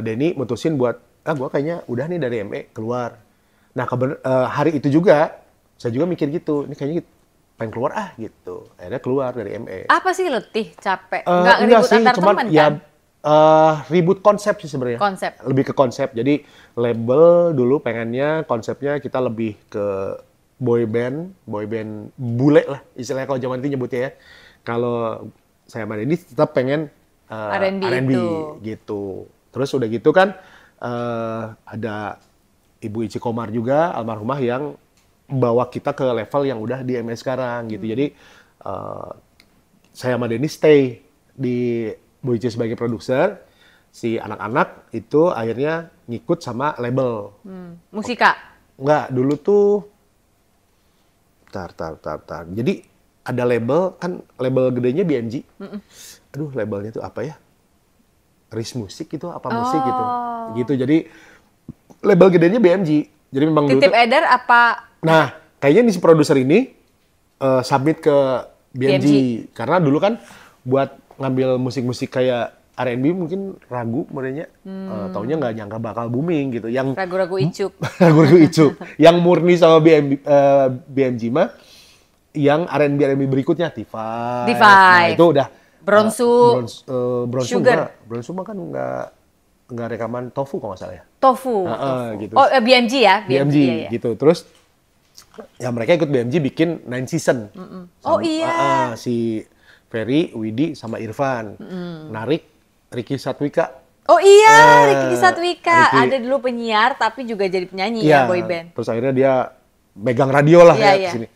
Speaker 2: Denny mutusin buat gue kayaknya udah nih dari ME keluar. Nah hari itu juga saya juga mikir gitu, ini kayaknya pengen keluar gitu. Akhirnya keluar dari ME.
Speaker 1: Apa sih letih, capek? Nggak ribut antar teman kan?
Speaker 2: Ya ribut konsep sih sebenarnya.
Speaker 1: Konsep.
Speaker 2: Lebih ke konsep. Jadi label dulu pengennya konsepnya kita lebih ke boy band bule lah istilahnya kalau zaman itu nyebutnya ya. Kalau saya sama Denny tetap pengen R&B gitu. Terus udah gitu kan ada Ibu Ici Komar juga almarhumah yang bawa kita ke level yang udah di MS sekarang gitu. Jadi saya sama Denny stay di Bu Ici sebagai produser. Si anak-anak itu akhirnya ngikut sama label.
Speaker 1: Musika?
Speaker 2: Enggak, dulu tuh tar. Jadi ada label, kan label gedenya BMG. Aduh, labelnya tuh apa ya? Riz Musik gitu, apa musik gitu. Gitu, jadi label gedenya BMG. Jadi memang
Speaker 1: titip edar apa?
Speaker 2: Nah, kayaknya si produser ini submit ke BMG. Karena dulu kan buat ngambil musik-musik kayak R&B mungkin ragu modelnya. Taunya nggak nyangka bakal booming gitu. Yang
Speaker 1: ragu-ragu Icuk.
Speaker 2: Ragu-ragu Icuk. Yang murni sama BMG mah yang R&B berikutnya Divide. Nah, itu udah Bronsu
Speaker 1: Sugar.
Speaker 2: Bronsu mah kan nggak rekaman Tofu kalau nggak salah ya.
Speaker 1: Tofu.
Speaker 2: Gitu.
Speaker 1: Oh, BMG ya?
Speaker 2: BMG ya. Gitu. Terus ya mereka ikut BMG bikin 9 season.
Speaker 1: Oh iya.
Speaker 2: Si Ferry, Widi, sama Irfan. Narik Ricky Satwika.
Speaker 1: Oh iya, Ricky Satwika. Ada dulu penyiar tapi juga jadi penyanyi ya boy band.
Speaker 2: Terus akhirnya dia megang radio lah ya kesini.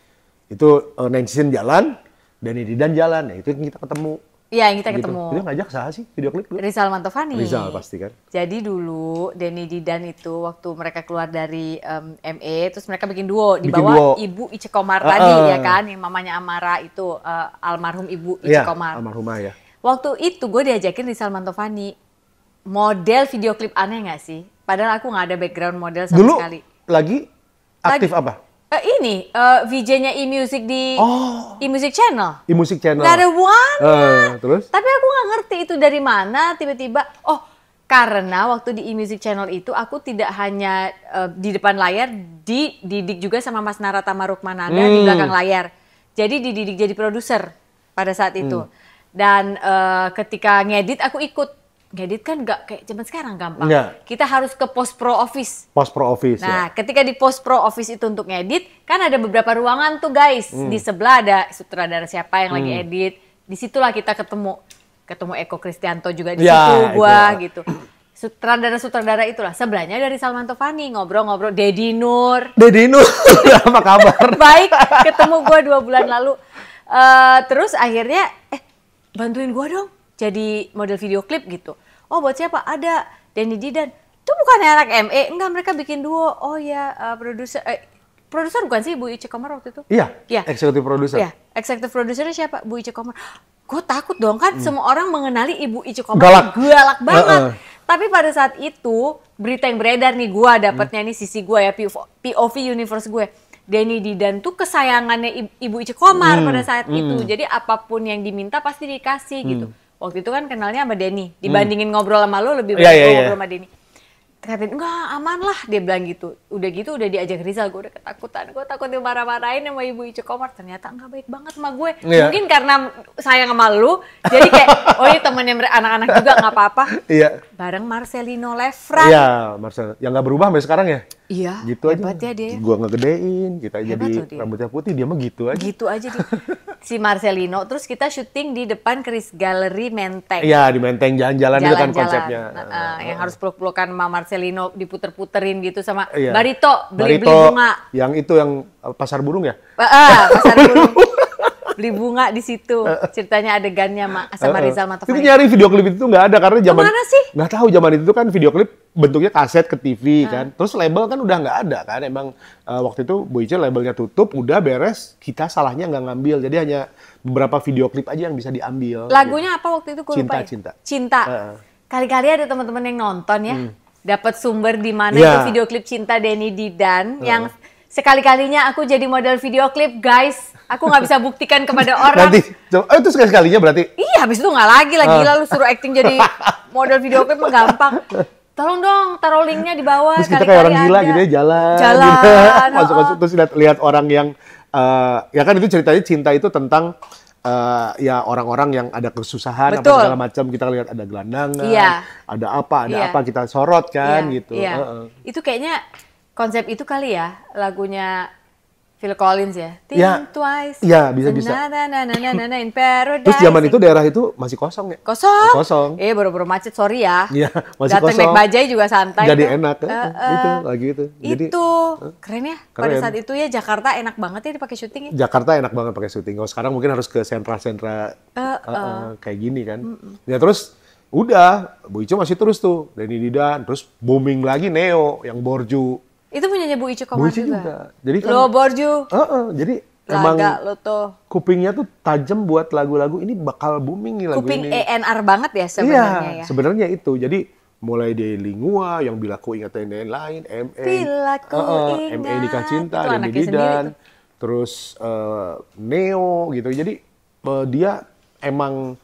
Speaker 2: Itu 9 season jalan, Denny Didan jalan. Ya itu yang kita ketemu.
Speaker 1: Iya, yang kita ketemu.
Speaker 2: Itu ngajak saha sih video klip?
Speaker 1: Rizal Mantovani.
Speaker 2: Rizal pasti kan.
Speaker 1: Jadi dulu Denny Didan itu waktu mereka keluar dari ME, terus mereka bikin duo di bawah Ibu Ice Komar tadi ya kan, yang mamanya Amara itu almarhum Ibu Ice Komar.
Speaker 2: Almarhumah ya.
Speaker 1: Waktu itu gue diajakin Rizal Mantovani, model video klip aneh nggak sih? Padahal aku nggak ada background model sama sekali.
Speaker 2: Lagi aktif apa?
Speaker 1: Ini VJ-nya e-music di e-music channel.
Speaker 2: E-music channel.
Speaker 1: Gak ada banget.
Speaker 2: Terus?
Speaker 1: Tapi aku nggak ngerti itu dari mana tiba-tiba. Oh, karena waktu di e-music channel itu aku tidak hanya di depan layar, dididik juga sama Mas Naratama Rukmananda di belakang layar. Jadi dididik jadi produser pada saat itu. Dan ketika ngedit aku ikut. Ngedit kan nggak kayak zaman sekarang gampang. Nggak. Kita harus ke post pro office.
Speaker 2: Post pro office.
Speaker 1: Nah, ketika di post pro office itu untuk ngedit, kan ada beberapa ruangan tuh guys. Di sebelah ada sutradara siapa yang lagi edit. Disitulah kita ketemu Eko Kristianto juga di situ gua gitu. Sutradara itulah. Sebelahnya dari Salman Tovani ngobrol-ngobrol. Dedi Nur.
Speaker 2: Apa kabar?
Speaker 1: Baik, ketemu gua 2 bulan lalu. Terus akhirnya bantuin gua dong jadi model video klip gitu. Oh, buat siapa? Ada Denny Didan. Itu bukannya anak ME? Enggak, mereka bikin duo. Oh ya, produser bukan sih Bu Ice Komar waktu itu?
Speaker 2: Iya. Eksekutif produser.
Speaker 1: Iya, eksekutif produsernya siapa? Bu Ice Komar. Gue takut dong kan semua orang mengenali Ibu Ice Komar. Galak banget. Tapi pada saat itu berita yang beredar nih, gue dapatnya nih sisi gue ya, POV universe gue. Denny Didan tuh kesayangannya Ibu Ice Komar pada saat itu. Jadi apapun yang diminta pasti dikasih gitu. Waktu itu kan kenalnya sama Denny. Dibandingin ngobrol sama lo lebih baik ngobrol sama Denny. Katain, enggak aman lah, dia bilang gitu. Udah gitu udah diajak Rizal, gue udah ketakutan. Gue takut dia marah-marahin sama Ibu Ice Komar. Ternyata enggak baik banget sama gue. Mungkin karena sayang sama lu, jadi kayak, oh ini temennya anak-anak juga gak apa-apa. Bareng Marcelino Lefran.
Speaker 2: Iya, Marcel. Yang gak berubah sampai sekarang ya?
Speaker 1: Iya,
Speaker 2: gitu
Speaker 1: hebat
Speaker 2: aja.
Speaker 1: Ya dia.
Speaker 2: Gue ngegedein, kita jadi rambutnya putih, dia mah gitu aja.
Speaker 1: Gitu aja dia. Si Marcelino, terus kita syuting di depan Chris Gallery Menteng.
Speaker 2: Iya, di Menteng jalan-jalan itu kan konsepnya.
Speaker 1: Yang harus peluk-pelukan sama Marcelino, diputer-puterin gitu sama Barito, beli-beli bunga.
Speaker 2: Yang itu yang pasar burung ya?
Speaker 1: Pasar burung. beli bunga di situ. Ceritanya adegannya sama Rizal Mantovani.
Speaker 2: Itu nyari video klip itu nggak ada karena zaman
Speaker 1: mana sih?
Speaker 2: Nggak tahu zaman itu kan video klip bentuknya kaset ke TV kan. Terus label kan udah nggak ada kan. Emang waktu itu Bu Ice labelnya tutup, udah beres. Kita salahnya nggak ngambil. Jadi hanya beberapa video klip aja yang bisa diambil.
Speaker 1: Lagunya apa waktu itu?
Speaker 2: Cinta,
Speaker 1: lupa
Speaker 2: Cinta.
Speaker 1: Cinta. Kali-kali ada teman-teman yang nonton ya. Dapat sumber di mana itu video klip Cinta Denny Didan yang sekali-kalinya aku jadi model video klip, guys. Aku nggak bisa buktikan kepada orang.
Speaker 2: Nanti, itu sekali-sekalinya berarti?
Speaker 1: Iya, habis itu nggak lagi lah. Gila lu suruh acting jadi model video klip mah gampang. Tolong dong, taruh linknya di bawah.
Speaker 2: Terus kita kayak orang gila gitu ya, jalan. Gitu. Masuk-masuk terus lihat orang yang, ya kan itu ceritanya Cinta itu tentang ya orang-orang yang ada kesusahan, apa segala macam. Kita lihat ada gelandangan, ada apa kita sorot kan gitu.
Speaker 1: Itu kayaknya konsep itu kali ya, lagunya Phil Collins ya. Think twice.
Speaker 2: Iya, bisa.
Speaker 1: In paradise.
Speaker 2: Terus zaman itu daerah itu masih kosong ya?
Speaker 1: Kosong. Baru-baru macet, sorry ya.
Speaker 2: Iya, masih
Speaker 1: datang
Speaker 2: kosong.
Speaker 1: naik bajai juga santai.
Speaker 2: Jadi enak ya. Itu lagi itu. Jadi,
Speaker 1: itu keren ya. Pada saat itu ya Jakarta enak banget ya dipakai syuting ya.
Speaker 2: Jakarta enak banget pakai syuting. Kalau sekarang mungkin harus ke sentra-sentra kayak gini kan. Ya terus udah, Bu Ice masih terus tuh. Denny Didan, terus booming lagi Neo yang Borju.
Speaker 1: Itu punyanya Bu Ice Komar juga.
Speaker 2: Jadi kan,
Speaker 1: lo Borju.
Speaker 2: Jadi emang
Speaker 1: lo tuh.
Speaker 2: kupingnya tuh tajam buat lagu-lagu ini bakal booming nih lagu
Speaker 1: Kuping
Speaker 2: ini.
Speaker 1: ENR banget ya sebenarnya ya.
Speaker 2: Sebenarnya itu. Jadi mulai dari Lingua yang Bila Ku Ingat yang lain, MA,
Speaker 1: Bila Ku Ingat,
Speaker 2: MA Nikah Cinta, Denny Didan, terus Neo gitu. Jadi dia emang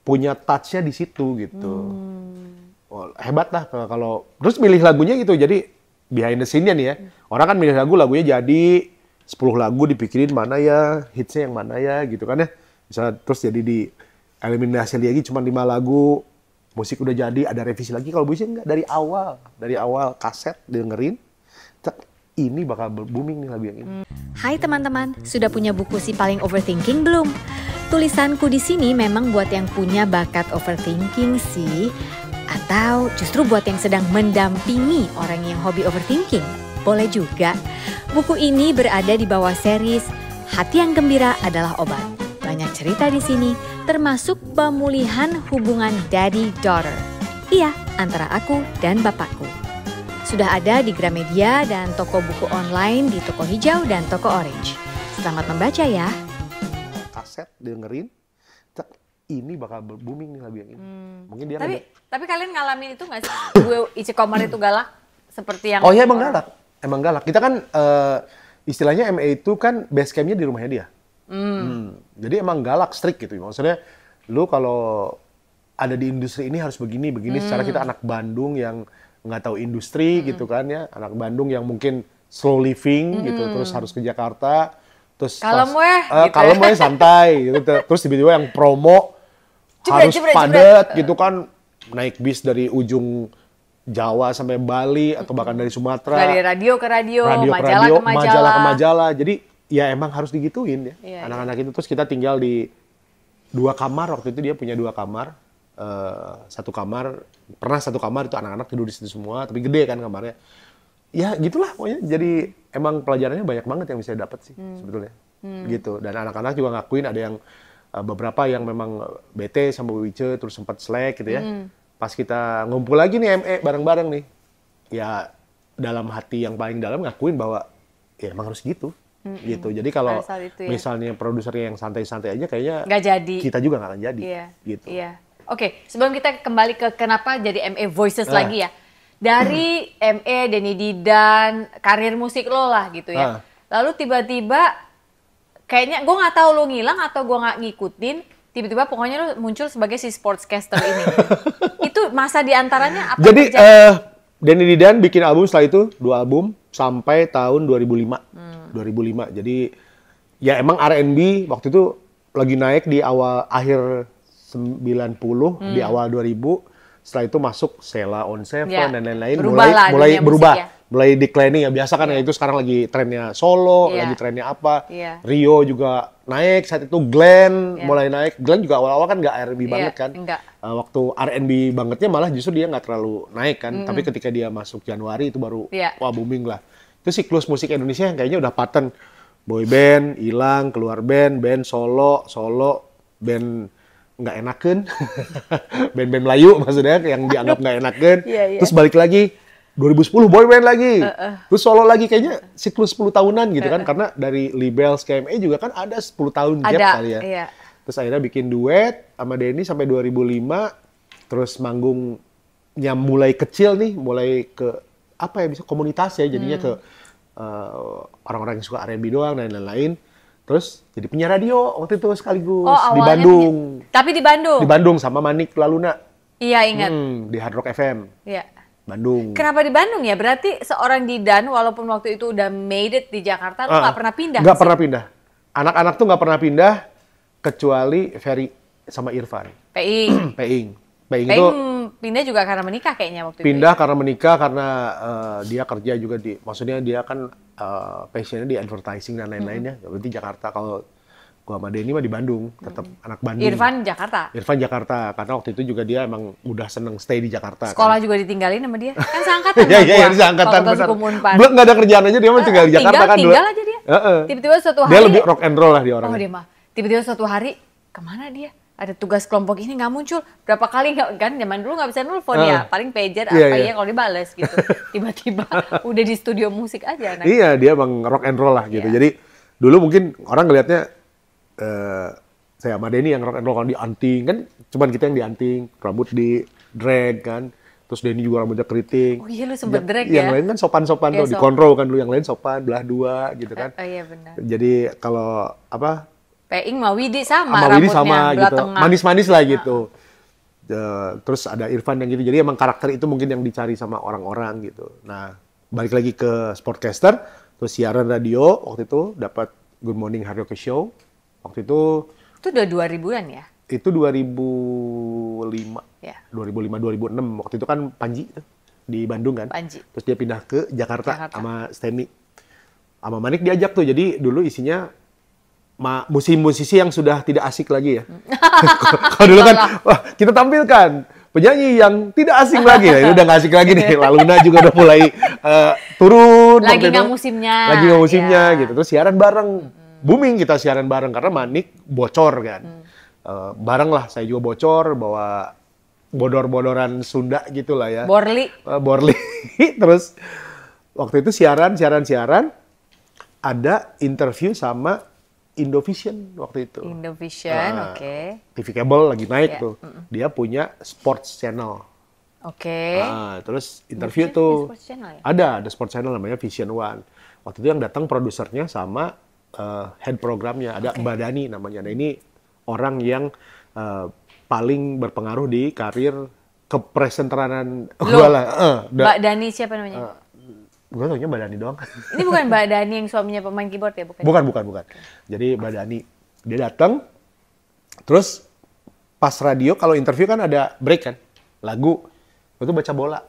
Speaker 2: punya touch-nya di situ gitu. Hebat lah kalau terus milih lagunya gitu. Jadi behind the scene-nya nih ya. Orang kan milih lagunya jadi 10 lagu dipikirin mana ya, hitsnya yang mana ya gitu kan ya. Bisa terus jadi di eliminasi lagi cuma 5 lagu, musik udah jadi, ada revisi lagi. Kalau Bu Ice enggak, dari awal kaset dengerin, ini bakal booming nih lagu yang ini.
Speaker 3: Hai teman-teman, sudah punya buku Si Paling Overthinking belum? Tulisanku di sini memang buat yang punya bakat overthinking sih, atau justru buat yang sedang mendampingi orang yang hobi overthinking. Boleh juga. Buku ini berada di bawah series Hati yang Gembira Adalah Obat. Banyak cerita di sini, termasuk pemulihan hubungan daddy-daughter. Iya, antara aku dan bapakku. Sudah ada di Gramedia dan toko buku online di Toko Hijau dan Toko Orange. Selamat membaca ya.
Speaker 2: Kaset dengerin, ini bakal booming nih lagu yang ini. Mungkin dia
Speaker 1: tapi kalian ngalamin itu nggak sih? Gue Ice Komar itu galak seperti yang.
Speaker 2: Oh iya emang galak. Kita kan istilahnya MA itu kan base campnya di rumahnya dia. Jadi emang galak, strict gitu. Maksudnya lu kalau ada di industri ini harus begini. Secara kita anak Bandung yang nggak tahu industri gitu kan ya. Anak Bandung yang mungkin slow living gitu. Terus harus ke Jakarta. Terus kalem weh santai gitu. Terus tiba-tiba yang promo harus padat gitu kan. Naik bis dari ujung Jawa sampai Bali atau bahkan dari Sumatera.
Speaker 1: Dari radio ke radio, majalah ke majalah.
Speaker 2: Jadi ya emang harus digituin ya. Anak-anak itu terus kita tinggal di 2 kamar. Waktu itu dia punya 2 kamar. Satu kamar itu anak-anak tidur di situ semua, tapi gede kan kamarnya. Ya gitulah pokoknya. Jadi emang pelajarannya banyak banget yang bisa dapat sih sebetulnya. Gitu. Dan anak-anak juga ngakuin ada yang beberapa yang memang bete sama Bu Ice terus sempat slack gitu ya. Pas kita ngumpul lagi nih ME bareng-bareng nih. Ya dalam hati yang paling dalam ngakuin bahwa ya emang harus gitu. Gitu. Jadi kalau misalnya produsernya yang santai-santai aja kayaknya
Speaker 1: nggak jadi.
Speaker 2: Kita juga nggak akan jadi. Gitu.
Speaker 1: Iya. Oke, sebelum kita kembali ke kenapa jadi ME Voices lagi ya. Dari ME, Denny Didan, karir musik lo lah gitu ya. Lalu tiba-tiba kayaknya gue nggak tahu lo ngilang atau gue nggak ngikutin. Tiba-tiba pokoknya lo muncul sebagai si sportscaster ini. Itu masa diantaranya apa?
Speaker 2: Jadi Denny Didan bikin album setelah itu 2 album sampai tahun 2005. 2005. Jadi ya emang R&B waktu itu lagi naik di akhir 90, di awal 2000. Setelah itu masuk Sheila on Seven dan lain-lain. Mulai berubah. Ya. Mulai declining ya. Biasa kan ya itu sekarang lagi trennya solo, lagi trennya apa. Rio juga naik, saat itu Glenn mulai naik. Glenn juga awal-awal kan nggak R&B banget kan. Waktu R&B bangetnya malah justru dia nggak terlalu naik kan. Tapi ketika dia masuk Januari itu baru wah booming lah. Itu siklus musik Indonesia yang kayaknya udah pattern. boy band, hilang, keluar band, band solo, band nggak enaken, band-band Melayu maksudnya yang dianggap nggak enaken, terus balik lagi 2010 boy band lagi, terus solo lagi, kayaknya siklus 10 tahunan gitu kan, karena dari Libels ke MA juga kan ada 10 tahun gap kali ya.
Speaker 1: Iya.
Speaker 2: Terus akhirnya bikin duet sama Denny sampai 2005, terus manggungnya mulai kecil nih, mulai ke apa ya, bisa komunitas ya, jadinya ke orang-orang yang suka R&B doang dan lain-lain. Terus jadi penyiar radio waktu itu sekaligus di Bandung.
Speaker 1: Tapi di Bandung?
Speaker 2: Di Bandung sama Manik Laluna.
Speaker 1: Iya, ingat.
Speaker 2: Di Hard Rock FM.
Speaker 1: Iya.
Speaker 2: Bandung.
Speaker 1: Kenapa di Bandung ya? Berarti seorang Didan walaupun waktu itu udah made it di Jakarta, lu nggak pernah pindah?
Speaker 2: Nggak pernah pindah. Anak-anak tuh nggak pernah pindah kecuali Ferry sama Irfan. Peing itu
Speaker 1: pindah juga karena menikah kayaknya waktu itu.
Speaker 2: Pindah karena menikah, karena dia kerja juga maksudnya dia kan passionnya di advertising dan lain-lainnya. Berarti Jakarta. Kalau gua sama Denny mah di Bandung, tetap anak Bandung.
Speaker 1: Irfan Jakarta, karena waktu itu juga dia emang udah seneng stay di Jakarta. Sekolah kan juga ditinggalin sama dia. Kan seangkatan.
Speaker 2: Iya, seangkatan. Belum nggak ada kerjaan aja, dia mah tinggal di Jakarta kan.
Speaker 1: Tinggal aja dia. Tiba-tiba suatu hari.
Speaker 2: Dia lebih rock and roll lah dia orangnya.
Speaker 1: Dia mah. Tiba-tiba suatu hari, kemana dia? Ada tugas kelompok ini nggak muncul. Berapa kali nggak, kan zaman dulu nggak bisa nelfon ya. Paling pager kalau dibales gitu. Tiba-tiba udah di studio musik aja.
Speaker 2: Iya, dia emang rock and roll lah gitu. Jadi dulu mungkin orang ngelihatnya saya sama Denny yang rock and roll, kalau di anting kan cuman kita yang di anting, rambut di drag kan. Terus Denny juga rambutnya keriting.
Speaker 1: Oh iya, lu sempet drag ya?
Speaker 2: Yang lain kan sopan-sopan tuh, di kontrol kan dulu. Yang lain sopan, belah dua gitu kan.
Speaker 1: Iya benar.
Speaker 2: Jadi kalau apa,
Speaker 1: Peing sama Widi sama
Speaker 2: Widi sama gitu,
Speaker 1: tengah.
Speaker 2: manis-manis lah gitu. Terus ada Irfan yang gitu, jadi emang karakter itu mungkin yang dicari sama orang-orang gitu. Nah, balik lagi ke Sportcaster, terus siaran radio waktu itu dapat Good Morning Hard Rock Show. Waktu itu
Speaker 1: udah 2000-an ya?
Speaker 2: Itu 2005. Ya. 2005-2006. Waktu itu kan Panji di Bandung kan.
Speaker 1: Panji.
Speaker 2: Terus dia pindah ke Jakarta sama Stanley. Sama Manik diajak tuh, jadi dulu isinya musisi-musisi yang sudah tidak asik lagi ya. Kalau dulu kan, wah kita tampilkan penyanyi yang tidak asing lagi. Nah, ini udah nggak asik lagi nih. Laluna juga udah mulai turun.
Speaker 1: Lagi nggak musimnya.
Speaker 2: Gitu. Terus siaran bareng. Booming kita siaran bareng karena Manik bocor kan. Bareng lah, saya juga bocor, bawa bodor-bodoran Sunda gitu lah ya. Borli. Terus waktu itu siaran, ada interview sama Indovision waktu itu.
Speaker 1: Oke.
Speaker 2: TV kabel lagi naik tuh. Dia punya sports channel.
Speaker 1: Oke.
Speaker 2: Terus interview tuh. Ya? Ada sports channel namanya Vision One. Waktu itu yang datang produsernya sama head programnya, ada Mbak Dani namanya. Nah ini orang yang paling berpengaruh di karir kepresenteranan gue lah.
Speaker 1: Mbak Dani siapa namanya?
Speaker 2: Gue taunya Mbak Dani doang.
Speaker 1: Ini bukan Mbak Dani yang suaminya pemain keyboard ya?
Speaker 2: Bukan. Jadi Mbak Dani, dia datang, terus pas radio kalau interview kan ada break kan, lagu, gue tuh baca bola.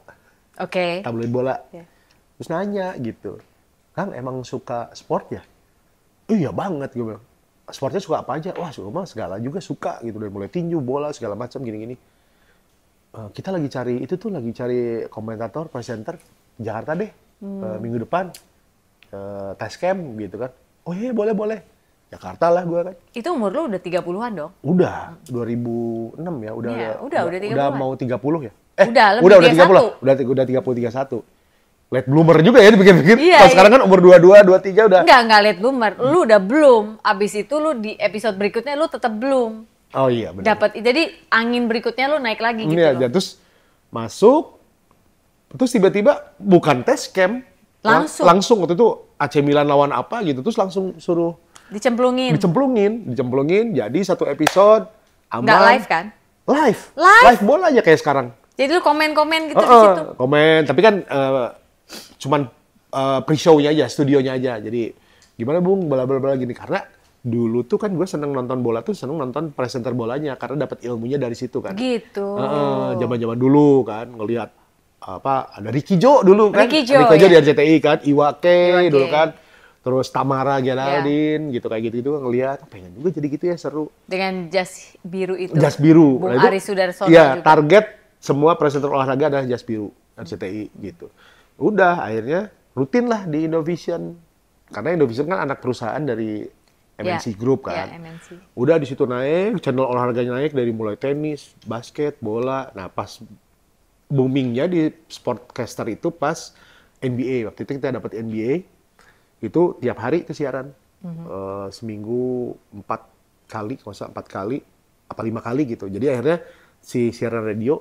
Speaker 1: Oke.
Speaker 2: Tabloid bola. Terus nanya gitu, Kang emang suka sport ya? Iya banget, gue bilang. Sportnya suka apa aja? Wah, suka mah segala juga suka gitu, dari mulai tinju, bola, segala macam gini-gini. Kita lagi cari komentator, presenter Jakarta deh. Minggu depan test camp gitu kan. Oh iya boleh. Jakarta lah gue kan.
Speaker 1: Itu umur lu udah 30-an dong?
Speaker 2: Udah, 2006 ya. Udah
Speaker 1: 30-an.
Speaker 2: Udah mau 30 ya?
Speaker 1: Udah
Speaker 2: 30. Udah 30, 31. Late bloomer juga ya dipikir-pikir.
Speaker 1: Iya,
Speaker 2: sekarang kan umur 22, 23 udah.
Speaker 1: Enggak late bloomer. Lu udah belum. Abis itu lu di episode berikutnya lu tetap belum.
Speaker 2: Oh iya benar.
Speaker 1: Jadi angin berikutnya lu naik lagi gitu.
Speaker 2: Iya, terus masuk. Terus tiba-tiba bukan test camp, langsung waktu itu AC Milan lawan apa gitu, terus langsung suruh dicemplungin. Jadi satu episode aman.
Speaker 1: Nggak live kan?
Speaker 2: Live bola aja kayak sekarang.
Speaker 1: Jadi lu komen-komen gitu di situ.
Speaker 2: Komen, tapi kan cuman pre-show-nya aja, studionya aja. Jadi gimana Bung, bla gini, karena dulu tuh kan gue seneng nonton bola tuh, seneng nonton presenter bolanya karena dapat ilmunya dari situ kan.
Speaker 1: Gitu.
Speaker 2: Zaman-zaman dulu kan ngelihat ada Ricky Jo dulu kan.
Speaker 1: Ricky Jo
Speaker 2: di RCTI kan, Iwake dulu kan. Terus Tamara Geraldine gitu kayak gitu ngelihat, pengen juga jadi gitu ya, seru.
Speaker 1: Dengan jas biru itu.
Speaker 2: Jas biru.
Speaker 1: Bung Ari Sudarsono
Speaker 2: juga.
Speaker 1: Iya,
Speaker 2: target semua presenter olahraga adalah jas biru RCTI gitu. Udah akhirnya rutin lah di Indovision. karena Indovision kan anak perusahaan dari MNC Group kan.
Speaker 1: MNC.
Speaker 2: Udah di situ naik, channel olahraganya naik dari mulai tenis, basket, bola. Nah pas boomingnya di Sportcaster itu pas NBA. Waktu itu kita dapat NBA, itu tiap hari itu siaran. Seminggu 4 kali, kalau nggak 4 kali, apa 5 kali gitu. Jadi akhirnya si siaran radio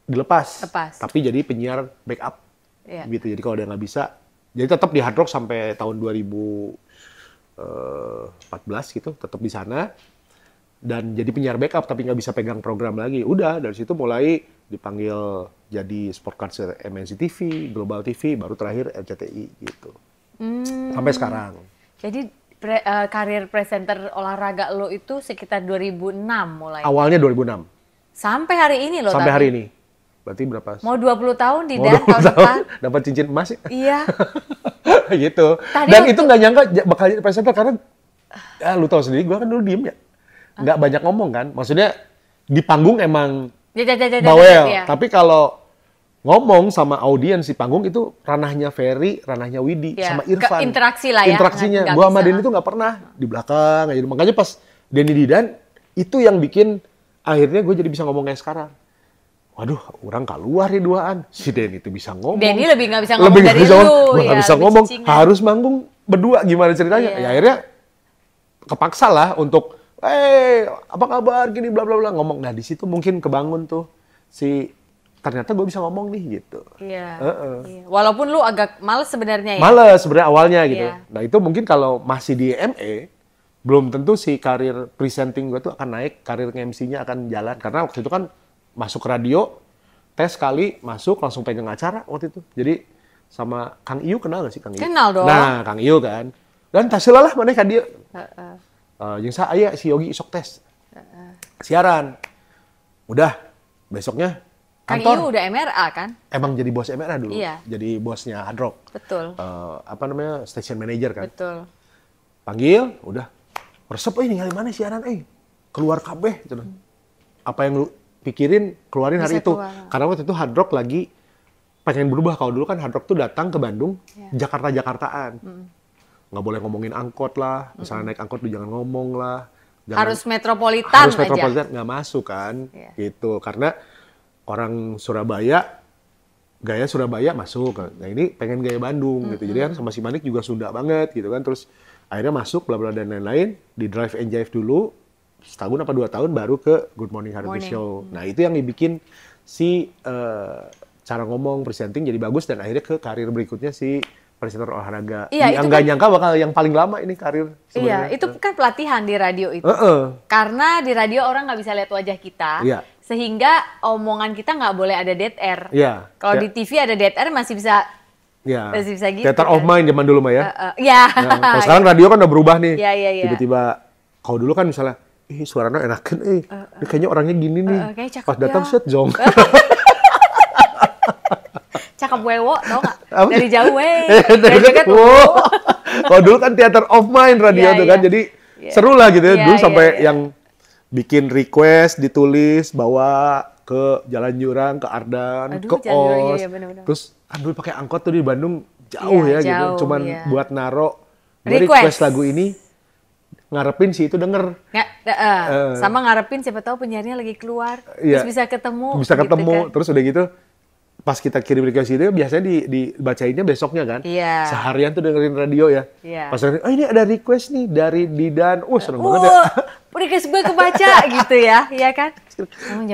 Speaker 2: dilepas. Tapi jadi penyiar backup. Gitu. Jadi kalau dia nggak bisa, jadi tetap di Hard Rock sampai tahun 2014 gitu, tetap di sana. Dan jadi penyiar backup, tapi nggak bisa pegang program lagi. Udah, dari situ mulai dipanggil jadi Sportcaster MNC TV, Global TV, baru terakhir RCTI gitu. Sampai sekarang.
Speaker 1: Jadi karir presenter olahraga lo itu sekitar 2006 mulai?
Speaker 2: Awalnya 2006. Sampai
Speaker 1: hari ini loh.
Speaker 2: Sampai hari ini. Berarti berapa?
Speaker 1: Mau 20 tahun di Dan tahun depan.
Speaker 2: Dapat cincin emas ya?
Speaker 1: Iya.
Speaker 2: Gitu. Dan itu nggak nyangka bakal jadi presenter karena ya lu tahu sendiri, gue kan dulu diem ya. Nggak banyak ngomong kan. Maksudnya di panggung emang bawel. Tapi kalau ngomong sama audiens di panggung itu ranahnya Ferry, ranahnya Widi, sama Irfan.
Speaker 1: Interaksi lah ya.
Speaker 2: Interaksinya. Gue sama Denny itu nggak pernah di belakang. Makanya pas Denny Didan, itu yang bikin akhirnya gue jadi bisa ngomong kayak sekarang. Waduh, orang keluar nih duaan. Si Denny itu bisa ngomong.
Speaker 1: Denny lebih nggak bisa ngomong dari lu.
Speaker 2: Gue nggak bisa ngomong. Harus manggung berdua. Gimana ceritanya? Ya akhirnya kepaksa lah untuk, apa kabar? Gini bla bla bla ngomong. Nah di situ mungkin kebangun tuh ternyata gue bisa ngomong nih gitu.
Speaker 1: Iya. Walaupun lu agak males sebenarnya ya.
Speaker 2: Males sebenarnya awalnya gitu. Nah itu mungkin kalau masih di ME, belum tentu si karir presenting gue tuh akan naik, karir MC-nya akan jalan. Karena waktu itu kan masuk radio, tes sekali, masuk, langsung pegang acara waktu itu. Jadi sama Kang Iyu, kenal gak sih Kang Iyu?
Speaker 1: Kenal dong.
Speaker 2: Nah, Kang Iyu kan. Dan tasila lah mana kan dia. Yang saya, si Yogi isok tes. Siaran. Udah, besoknya
Speaker 1: Kang
Speaker 2: kantor.
Speaker 1: Iyu udah MRA kan?
Speaker 2: Emang jadi bos MRA dulu.
Speaker 1: Iya.
Speaker 2: Jadi bosnya Hard Rock.
Speaker 1: Betul.
Speaker 2: Station manager kan.
Speaker 1: Betul.
Speaker 2: Panggil, udah. Resep, ningali mana siaran, keluar kabeh. Gitu. Apa yang lu pikirin, keluarin hari itu. Karena waktu itu Hard Rock lagi pengen berubah. Kalau dulu kan Hard Rock tuh datang ke Bandung, Jakarta-Jakartaan. Nggak boleh ngomongin angkot lah. Misalnya naik angkot tuh jangan ngomong lah.
Speaker 1: Harus metropolitan aja.
Speaker 2: Nggak masuk kan. Gitu. Karena orang Surabaya, gaya Surabaya masuk. Nah ini pengen gaya Bandung gitu. Jadi kan sama si Manik juga Sunda banget gitu kan. Terus akhirnya masuk bla bla dan lain-lain. Di Drive and Jive dulu. Setahun apa 2 tahun baru ke Good Morning Hard Show. Nah itu yang dibikin si cara ngomong presenting jadi bagus dan akhirnya ke karir berikutnya si presenter olahraga. Yang nggak nyangka bakal yang paling lama ini karir sebenarnya.
Speaker 1: Iya, itu kan pelatihan di radio itu. Karena di radio orang nggak bisa lihat wajah kita, sehingga omongan kita nggak boleh ada dead air. Kalau di TV ada dead air masih bisa. Masih bisa gitu.
Speaker 2: Theater of mind zaman dulu mah ya. Kalau sekarang radio kan udah berubah nih. Tiba-tiba kalau dulu kan misalnya suaranya enakan, ini kayaknya orangnya gini nih. Pas datang set jong.
Speaker 1: Cakep wewo, tau gak? Dari jauh
Speaker 2: Kalau dulu kan theater of mind radio tuh kan, jadi seru lah gitu ya. Dulu sampai yang bikin request ditulis bawa ke Jalan Jurang, ke Ardan, ke Os. Terus aduh pakai angkot tuh di Bandung jauh gitu. Cuman buat naro request lagu ini. Ngarepin sih itu denger.
Speaker 1: Sama ngarepin siapa tahu penyiarnya lagi keluar. Terus bisa ketemu.
Speaker 2: Bisa ketemu. Gitu kan. Terus udah gitu, pas kita kirim request itu biasanya dibacainnya besoknya kan. Seharian tuh dengerin radio ya. Pas ini ada request nih dari Didan. Seneng banget ya.
Speaker 1: Request gue kebaca gitu ya. Iya kan?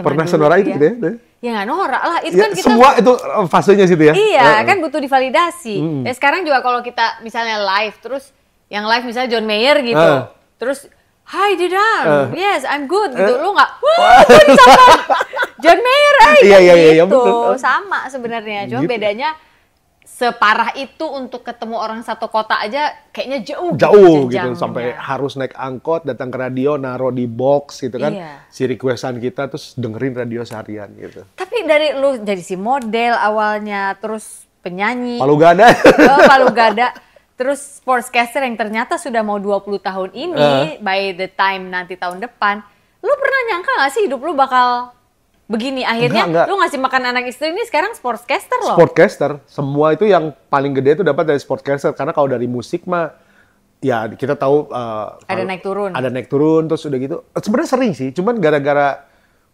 Speaker 2: Pernah senora itu gitu ya?
Speaker 1: Ya nggak norak lah. Itu kan kita,
Speaker 2: semua itu fasenya situ ya?
Speaker 1: Iya, kan butuh divalidasi. Sekarang juga kalau kita misalnya live, terus yang live misalnya John Mayer gitu. Terus, hi Didan, yes I'm good gitu. Lu nggak, wah sama John Mayer gitu. Betul. Sama sebenarnya, cuma bedanya separah itu untuk ketemu orang satu kota aja kayaknya jauh
Speaker 2: gitu. Sampai harus naik angkot, datang ke radio, naro di box gitu kan. Si requestan kita terus dengerin radio seharian gitu.
Speaker 1: Tapi dari lu jadi si model awalnya, terus penyanyi.
Speaker 2: Palu Gada.
Speaker 1: Terus sportscaster yang ternyata sudah mau 20 tahun ini, by the time nanti tahun depan, lu pernah nyangka gak sih hidup lu bakal begini? Akhirnya enggak. Lu ngasih makan anak istri ini sekarang sportscaster loh.
Speaker 2: Sportscaster, semua itu yang paling gede itu dapat dari sportscaster. Karena kalau dari musik mah Ya, kita tahu
Speaker 1: ada naik turun.
Speaker 2: Ada naik turun, terus udah gitu. Sebenarnya sering sih, cuman gara-gara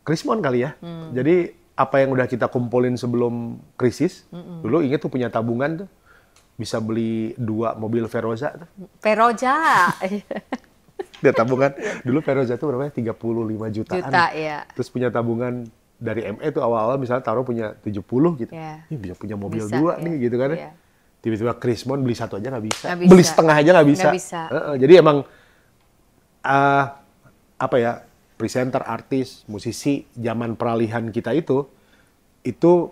Speaker 2: Krismon kali ya. Jadi apa yang udah kita kumpulin sebelum krisis, dulu inget tuh punya tabungan tuh, bisa beli 2 mobil Veroza tuh.
Speaker 1: Veroza.
Speaker 2: Dia tabungan, dulu Veroza tuh berapa ya? 35 jutaan.
Speaker 1: Iya.
Speaker 2: Terus punya tabungan dari ME tuh awal-awal misalnya taruh punya 70 gitu.
Speaker 1: Yeah.
Speaker 2: Ini bisa punya mobil 2 nih gitu kan ya.
Speaker 1: Yeah.
Speaker 2: Tiba-tiba Krismon beli 1 aja nggak bisa.
Speaker 1: Gak bisa.
Speaker 2: Beli setengah aja nggak bisa. Jadi emang apa ya, presenter, artis, musisi zaman peralihan kita itu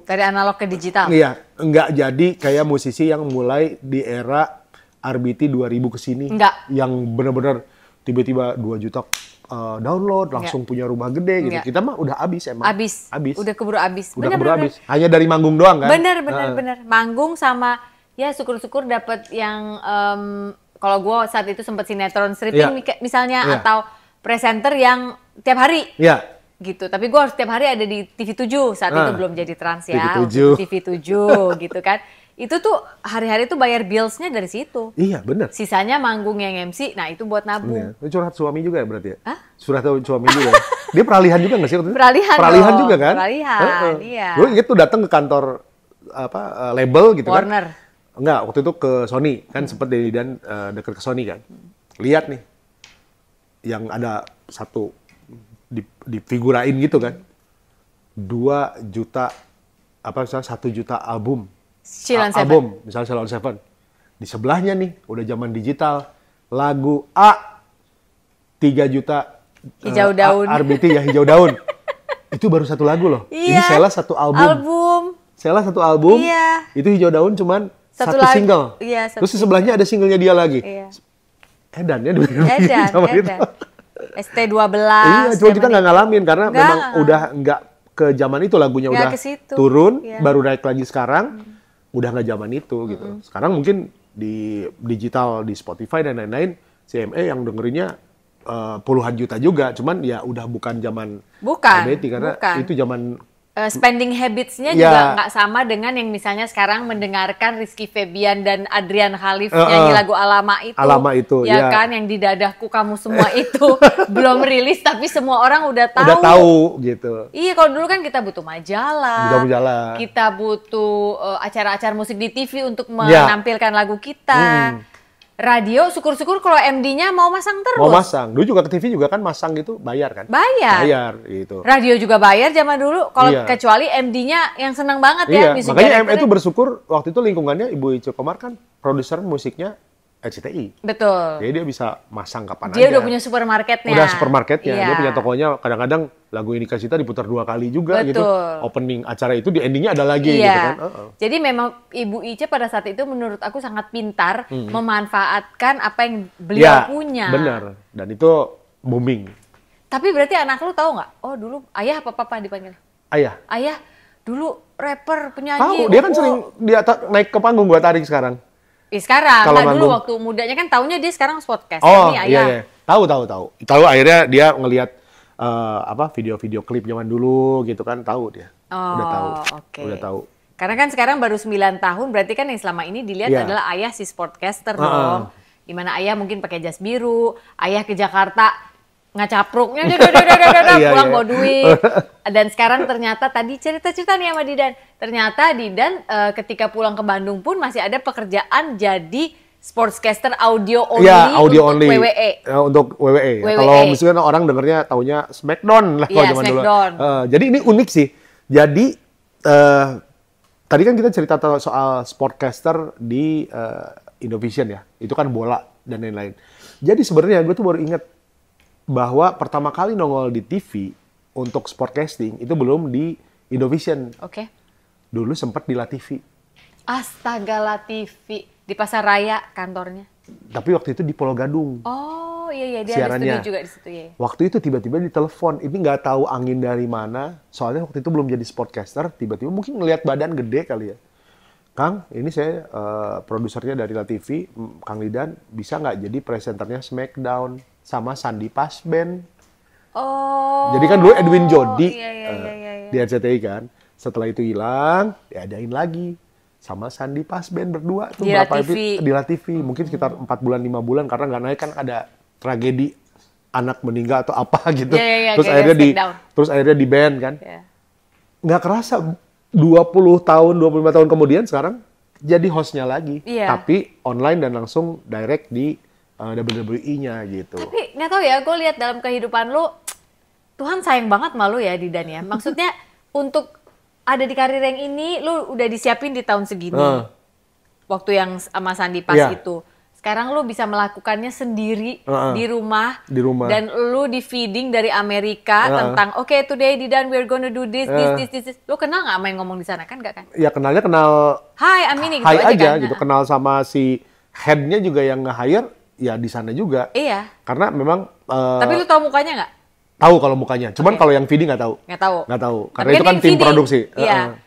Speaker 1: dari analog ke digital.
Speaker 2: Iya, nggak jadi kayak musisi yang mulai di era RBT 2000 ke sini.
Speaker 1: Enggak.
Speaker 2: Yang benar-benar tiba-tiba 2 juta download, langsung punya rumah gede gitu.
Speaker 1: Enggak.
Speaker 2: Kita mah udah habis emang.
Speaker 1: Habis. Udah keburu habis.
Speaker 2: Udah keburu habis. Hanya dari manggung doang kan?
Speaker 1: Bener. Manggung sama ya syukur-syukur dapat yang kalau gue saat itu sempat sinetron stripping misalnya atau presenter yang tiap hari.
Speaker 2: Iya.
Speaker 1: Gitu. Tapi gue harus tiap hari ada di TV7 saat itu belum jadi Trans ya. TV7 gitu kan. Itu tuh hari-hari tuh bayar bills-nya dari situ.
Speaker 2: Iya, benar.
Speaker 1: Sisanya manggung yang MC, nah itu buat nabung.
Speaker 2: Itu curhat suami juga ya berarti ya?
Speaker 1: Hah?
Speaker 2: Curhat suami juga. Dia peralihan juga nggak sih waktu itu?
Speaker 1: Peralihan
Speaker 2: juga kan?
Speaker 1: Peralihan, iya.
Speaker 2: Gue inget tuh datang ke kantor label gitu
Speaker 1: Warner.
Speaker 2: Kan. Enggak, waktu itu ke Sony. Kan sempet Denny Dan deket ke Sony kan. Lihat nih, yang ada satu difigurain gitu kan. 2 juta, misalnya 1 juta album. Album, misalnya Ceylon Seven. Di sebelahnya nih, udah zaman digital. Lagu A, 3 juta.
Speaker 1: Hijau daun.
Speaker 2: RBT ya, hijau daun. Itu baru 1 lagu loh.
Speaker 1: Iya.
Speaker 2: Ini Sheila 1 album. Sheila 1 album.
Speaker 1: Iya.
Speaker 2: Itu hijau daun cuman 1 single.
Speaker 1: Iya,
Speaker 2: terus di sebelahnya ada singlenya dia lagi.
Speaker 1: Iya.
Speaker 2: Edan ya.
Speaker 1: Edan. ST12.
Speaker 2: Iya, cuma kita nggak ngalamin karena memang udah nggak ke zaman itu, lagunya udah turun, baru naik lagi sekarang, udah nggak zaman itu gitu. Sekarang mungkin di digital, di Spotify dan lain-lain, CME yang dengerinnya puluhan juta juga, cuman ya udah bukan zaman RBT karena itu zaman
Speaker 1: spending habits-nya juga nggak sama dengan yang misalnya sekarang mendengarkan Rizky Febian dan Adrian Khalif nyanyi lagu Alama itu. Ya kan, yang di dadahku kamu semua itu belum rilis tapi semua orang udah tahu.
Speaker 2: Udah tahu gitu.
Speaker 1: Iya, kalau dulu kan kita butuh majalah. Kita butuh acara-acara musik di TV untuk menampilkan lagu kita. Radio, syukur-syukur kalau MD-nya mau masang terus.
Speaker 2: Mau masang. Dulu juga ke TV juga kan masang gitu, bayar kan? Bayar gitu.
Speaker 1: Radio juga bayar zaman dulu. Kalau kecuali MD-nya yang senang banget ya.
Speaker 2: Makanya ME itu bersyukur waktu itu lingkungannya Ibu Ice Komar kan produser musiknya RCTI.
Speaker 1: Betul.
Speaker 2: Jadi dia bisa masang kapan aja.
Speaker 1: Dia udah punya supermarketnya. Dia
Speaker 2: punya tokonya. Kadang-kadang lagu Ini Kasita diputar 2 kali juga. Betul. Gitu. Opening acara itu di endingnya ada lagi gitu kan.
Speaker 1: Jadi memang Ibu Ice pada saat itu menurut aku sangat pintar memanfaatkan apa yang beliau punya.
Speaker 2: Benar. Dan itu booming.
Speaker 1: Tapi berarti anak lu tahu nggak? Oh dulu ayah apa papa dipanggil?
Speaker 2: Ayah.
Speaker 1: Ayah dulu rapper, penyanyi.
Speaker 2: Tahu, dia kan sering naik ke panggung gua tarik sekarang.
Speaker 1: Sekarang, dulu waktu mudanya kan taunya dia sekarang podcast.
Speaker 2: Oh iya. Tahu. Tahu akhirnya dia ngelihat video-video klip zaman dulu gitu kan, tahu dia. Udah tahu. Udah tahu.
Speaker 1: Karena kan sekarang baru 9 tahun, berarti kan yang selama ini dilihat adalah ayah si sportcaster dong. Dimana ayah mungkin pakai jas biru, ayah ke Jakarta ngacapruknya pulang bawa duit. Dan sekarang ternyata tadi cerita-cerita nih sama Didan. Ternyata Didan ketika pulang ke Bandung pun masih ada pekerjaan jadi sportscaster audio only untuk WWE.
Speaker 2: Untuk WWE. Kalau misalnya orang dengernya taunya Smackdown lah kalau zaman dulu. Jadi ini unik sih. Jadi tadi kan kita cerita soal sportcaster di Indovision ya. Itu kan bola dan lain-lain. Jadi sebenarnya gue tuh baru inget bahwa pertama kali nongol di TV untuk sportcasting itu belum di Indovision. Dulu sempat di LaTV.
Speaker 1: Astaga, LaTV di Pasar Raya kantornya.
Speaker 2: Tapi waktu itu di Pulau Gadung.
Speaker 1: Oh iya dia siarannya. Ada studio juga di situ ya.
Speaker 2: Waktu itu tiba-tiba ditelepon, ini nggak tahu angin dari mana. Soalnya waktu itu belum jadi sportcaster, tiba-tiba mungkin ngelihat badan gede kali ya. Kang, ini saya produsernya dari LaTV, Kang Didan, bisa nggak jadi presenternya Smackdown sama Sandy Pasben?
Speaker 1: Oh.
Speaker 2: Jadi kan dulu Edwin Jody
Speaker 1: iya.
Speaker 2: di RCTI kan. Setelah itu hilang, diadain lagi. sama Sandi Pasben berdua tuh
Speaker 1: di
Speaker 2: di La TV. Mungkin sekitar 4 bulan 5 bulan karena nggak naik kan ada tragedi anak meninggal atau apa gitu. Terus akhirnya di ban kan. Nggak kerasa 20 tahun 25 tahun kemudian sekarang jadi hostnya lagi. Tapi online dan langsung direct di WWE-nya gitu.
Speaker 1: Tapi nggak tahu ya, gue lihat dalam kehidupan lu, Tuhan sayang banget malu ya Didan ya. Maksudnya untuk ada di karir yang ini, lu udah disiapin di tahun segini. Waktu yang sama Sandi pas itu. Sekarang lu bisa melakukannya sendiri di rumah. Dan lu di feeding dari Amerika tentang, okay, today Didan we're gonna do this. Lu kenal nggak main ngomong di sana kan nggak kan?
Speaker 2: Ya kenalnya kenal.
Speaker 1: Hai Amini gitu
Speaker 2: aja
Speaker 1: kan?
Speaker 2: Gitu. Kenal sama si head-nya juga yang nge-hire. Ya di sana juga.
Speaker 1: Iya.
Speaker 2: Karena memang.
Speaker 1: Tapi lu tahu mukanya nggak?
Speaker 2: Tahu kalau mukanya. Cuman kalau yang feeding nggak tahu.
Speaker 1: Nggak tahu.
Speaker 2: Karena
Speaker 1: tapi
Speaker 2: itu kan tim produksi.
Speaker 1: Iya.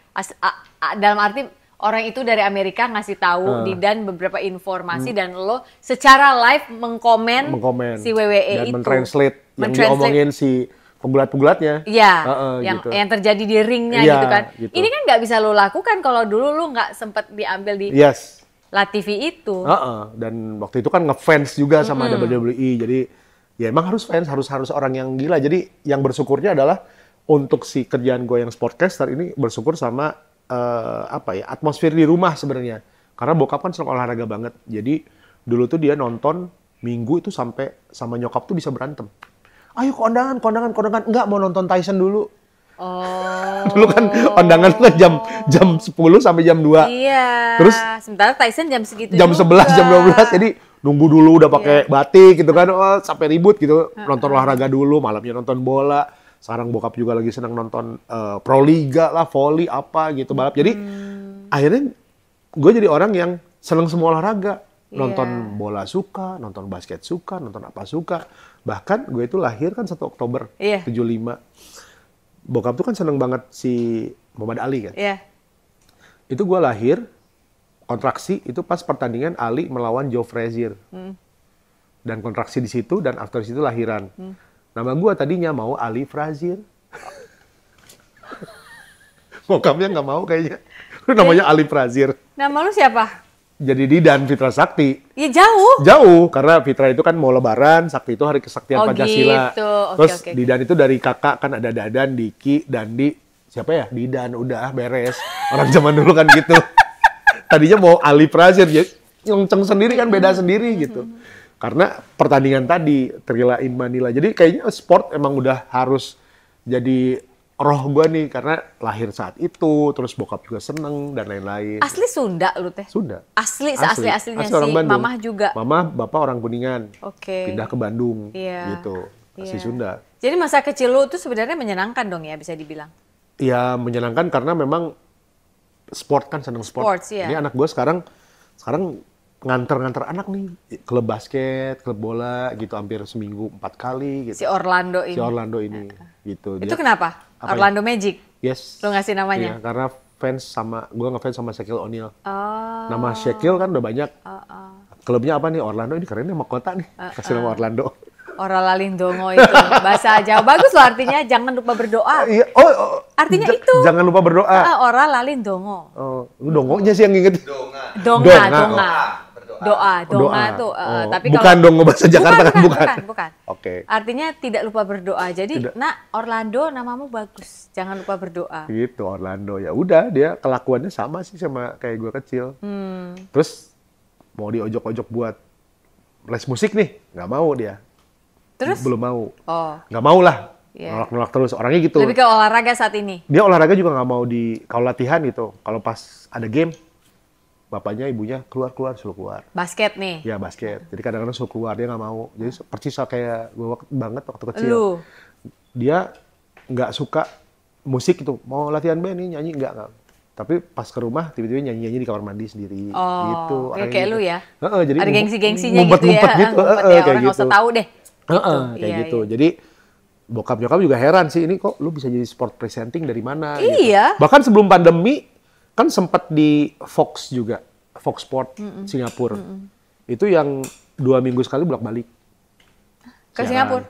Speaker 1: Dalam arti orang itu dari Amerika ngasih tahu Didan beberapa informasi dan lo secara live mengkomen si WWE
Speaker 2: dan
Speaker 1: itu.
Speaker 2: mentranslate yang diomongin si penggulat-penggulatnya.
Speaker 1: Iya.
Speaker 2: Gitu.
Speaker 1: Yang terjadi di ringnya gitu kan. Gitu. Ini kan nggak bisa lo lakukan kalau dulu lo nggak sempet diambil di. La TV itu.
Speaker 2: Dan waktu itu kan ngefans juga sama WWE. Jadi ya emang harus fans, harus orang yang gila. Jadi yang bersyukurnya adalah untuk si kerjaan gue yang sportcaster ini bersyukur sama atmosfer di rumah sebenarnya. Karena bokap kan senang olahraga banget. Jadi dulu tuh dia nonton Minggu itu sampai sama nyokap tuh bisa berantem. Ayo kondangan. Enggak, mau nonton Tyson dulu. Dulu kan kondangan kan jam 10 sampai jam 2.
Speaker 1: Iya.
Speaker 2: Terus
Speaker 1: sementara Tyson jam segitu
Speaker 2: jam 11,
Speaker 1: juga.
Speaker 2: jam 12. Jadi nunggu dulu udah pakai batik gitu kan. Sampai ribut gitu. Nonton olahraga dulu, malamnya nonton bola. Sekarang bokap juga lagi senang nonton Pro Liga lah, volley apa gitu, balap. Jadi akhirnya gue jadi orang yang senang semua olahraga. Nonton bola suka, nonton basket suka, nonton apa suka. Bahkan gue itu lahir kan 1 Oktober 75. Bokap tuh kan seneng banget si Muhammad Ali kan. Itu gue lahir, kontraksi itu pas pertandingan Ali melawan Joe Frazier. Dan kontraksi di situ dan after situ lahiran. Nama gue tadinya mau Ali Frazier. Bokapnya nggak mau kayaknya. Namanya Ali Frazier.
Speaker 1: Nama lu siapa?
Speaker 2: Jadi Didan Fitra Sakti.
Speaker 1: Ya jauh.
Speaker 2: Jauh, karena Fitra itu kan mau lebaran, Sakti itu hari kesaktian Pancasila.
Speaker 1: Gitu.
Speaker 2: Terus Didan itu dari kakak kan ada Dadan, Diki, Dandi. Siapa ya? Didan, udah beres. Orang zaman dulu kan gitu. Tadinya mau Ali Frazier, ya nyongceng sendiri kan beda sendiri gitu. Karena pertandingan tadi, Trilla in Manila. Jadi kayaknya sport emang udah harus jadi roh gue nih, karena lahir saat itu, terus bokap juga seneng, dan lain-lain.
Speaker 1: Asli Sunda lu teh?
Speaker 2: Sunda.
Speaker 1: Aslinya
Speaker 2: asli
Speaker 1: si
Speaker 2: orang Bandung.
Speaker 1: Mamah juga?
Speaker 2: Mamah, bapak orang Kuningan. Pindah ke Bandung,
Speaker 1: iya.
Speaker 2: gitu. Asli Sunda.
Speaker 1: Jadi masa kecil lu tuh sebenarnya menyenangkan dong ya, bisa dibilang?
Speaker 2: Iya, menyenangkan karena memang sport kan, seneng sport.
Speaker 1: Sports, iya.
Speaker 2: Ini anak gue sekarang nganter anak nih, klub basket, klub bola, gitu, hampir seminggu 4 kali. Gitu.
Speaker 1: Si Orlando ini?
Speaker 2: Gitu.
Speaker 1: Itu kenapa? Orlando Magic?
Speaker 2: Yes.
Speaker 1: Lo ngasih namanya?
Speaker 2: Iya, karena gue ngefans sama Shaquille O'Neal. Nama Shaquille kan udah banyak. Klubnya apa nih? Orlando, ini keren sama kota nih. Kasih nama Orlando.
Speaker 1: Ora Lalindongo itu. Bahasa Jawa. Bagus loh artinya, jangan lupa berdoa.
Speaker 2: Iya.
Speaker 1: Artinya itu.
Speaker 2: Jangan lupa berdoa.
Speaker 1: Ora Lalindongo.
Speaker 2: Dongonya sih yang inget.
Speaker 1: Donga. Doa tuh. Tapi
Speaker 2: bukan dong bahasa Jakarta kan,
Speaker 1: bukan.
Speaker 2: Oke.
Speaker 1: Artinya tidak lupa berdoa. Jadi, Nak, Orlando namamu bagus. Jangan lupa berdoa.
Speaker 2: Gitu, Orlando. Ya udah, dia kelakuannya sama sih sama kayak gue kecil. Terus mau diojok-ojok buat les musik nih, nggak mau dia.
Speaker 1: Terus?
Speaker 2: Belum mau. Nggak mau lah. Nolak-nolak terus. Orangnya gitu.
Speaker 1: Lebih ke olahraga saat ini?
Speaker 2: Dia olahraga juga nggak mau kalau latihan gitu. Kalau pas ada game, bapaknya, ibunya keluar, suruh keluar.
Speaker 1: Basket nih?
Speaker 2: Ya, basket. Jadi kadang-kadang suruh keluar, dia nggak mau. Jadi persis kayak gue banget waktu kecil.
Speaker 1: Lu?
Speaker 2: Dia nggak suka musik itu. Mau latihan band nih, nyanyi, nggak. Tapi pas ke rumah, tiba-tiba nyanyi-nyanyi di kamar mandi sendiri. Gitu.
Speaker 1: Kayak
Speaker 2: gitu.
Speaker 1: lu ya?
Speaker 2: Jadi
Speaker 1: ada gengsi-gengsinya gitu ya?
Speaker 2: Gitu.
Speaker 1: Orang nggak usah tahu deh.
Speaker 2: Kayak gitu. Jadi bokap nyokap juga heran sih, ini kok lu bisa jadi sport presenting dari mana?
Speaker 1: Iya.
Speaker 2: Gitu. Bahkan sebelum pandemi, kan sempat di Fox juga, Fox Sport Singapura. Itu yang 2 minggu sekali bolak-balik.
Speaker 1: Ke Singapura?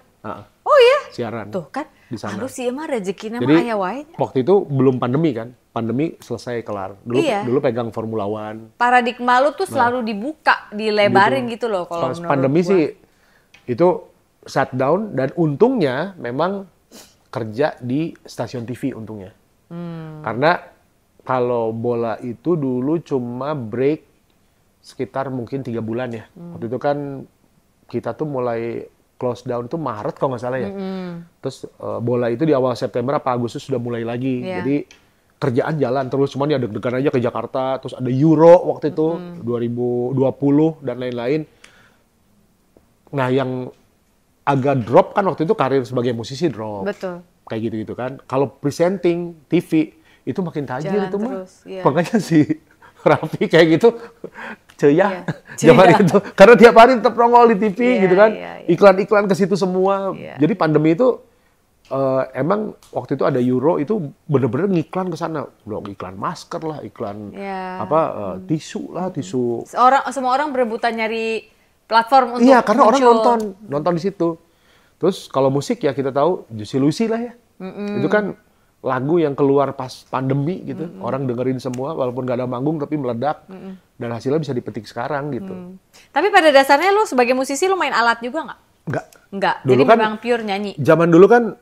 Speaker 2: Oh
Speaker 1: iya?
Speaker 2: siaran.
Speaker 1: Tuh kan,
Speaker 2: di sana.
Speaker 1: harus sih emang rezeki nama
Speaker 2: Jadi,
Speaker 1: aya wae.
Speaker 2: waktu itu belum pandemi kan. Pandemi selesai kelar. Dulu pegang Formula One.
Speaker 1: Paradigma lu tuh selalu dibuka, dilebarin gitu loh kalau menurut
Speaker 2: pandemi
Speaker 1: gua.
Speaker 2: sih itu shutdown dan untungnya memang kerja di stasiun TV untungnya. Karena kalau bola itu dulu cuma break sekitar mungkin 3 bulan ya. Waktu itu kan kita tuh mulai close down tuh Maret kalau nggak salah ya. Terus bola itu di awal September apa Agustus sudah mulai lagi. Jadi kerjaan jalan terus, cuman ya deg-degan aja ke Jakarta. Terus ada Euro waktu itu 2020 dan lain-lain. Nah yang agak drop kan waktu itu karir sebagai musisi drop.
Speaker 1: Betul.
Speaker 2: Kayak gitu-gitu kan. Kalau presenting TV itu makin tajir
Speaker 1: Jalan
Speaker 2: itu mah.
Speaker 1: terus, iya.
Speaker 2: Makanya si Raffi kayak gitu ceya
Speaker 1: Iya,
Speaker 2: zaman itu. Karena tiap hari tetap nongol di TV
Speaker 1: Iya,
Speaker 2: gitu kan.
Speaker 1: iya, iya.
Speaker 2: Iklan-iklan ke situ semua.
Speaker 1: Iya.
Speaker 2: Jadi pandemi itu emang waktu itu ada Euro itu bener-bener ngiklan ke sana. Loh, iklan masker lah, iklan
Speaker 1: Iya.
Speaker 2: tisu lah, tisu.
Speaker 1: Semua orang berebutan nyari platform untuk
Speaker 2: Iya, karena orang
Speaker 1: muncul.
Speaker 2: nonton di situ. Terus kalau musik ya kita tahu Juicy Lucy lah ya. Itu kan lagu yang keluar pas pandemi gitu. Orang dengerin semua walaupun gak ada manggung tapi meledak. Dan hasilnya bisa dipetik sekarang gitu.
Speaker 1: Tapi pada dasarnya lu sebagai musisi lu main alat juga nggak? Nggak.
Speaker 2: Dulu
Speaker 1: Jadi
Speaker 2: kan,
Speaker 1: memang pure nyanyi.
Speaker 2: Zaman dulu kan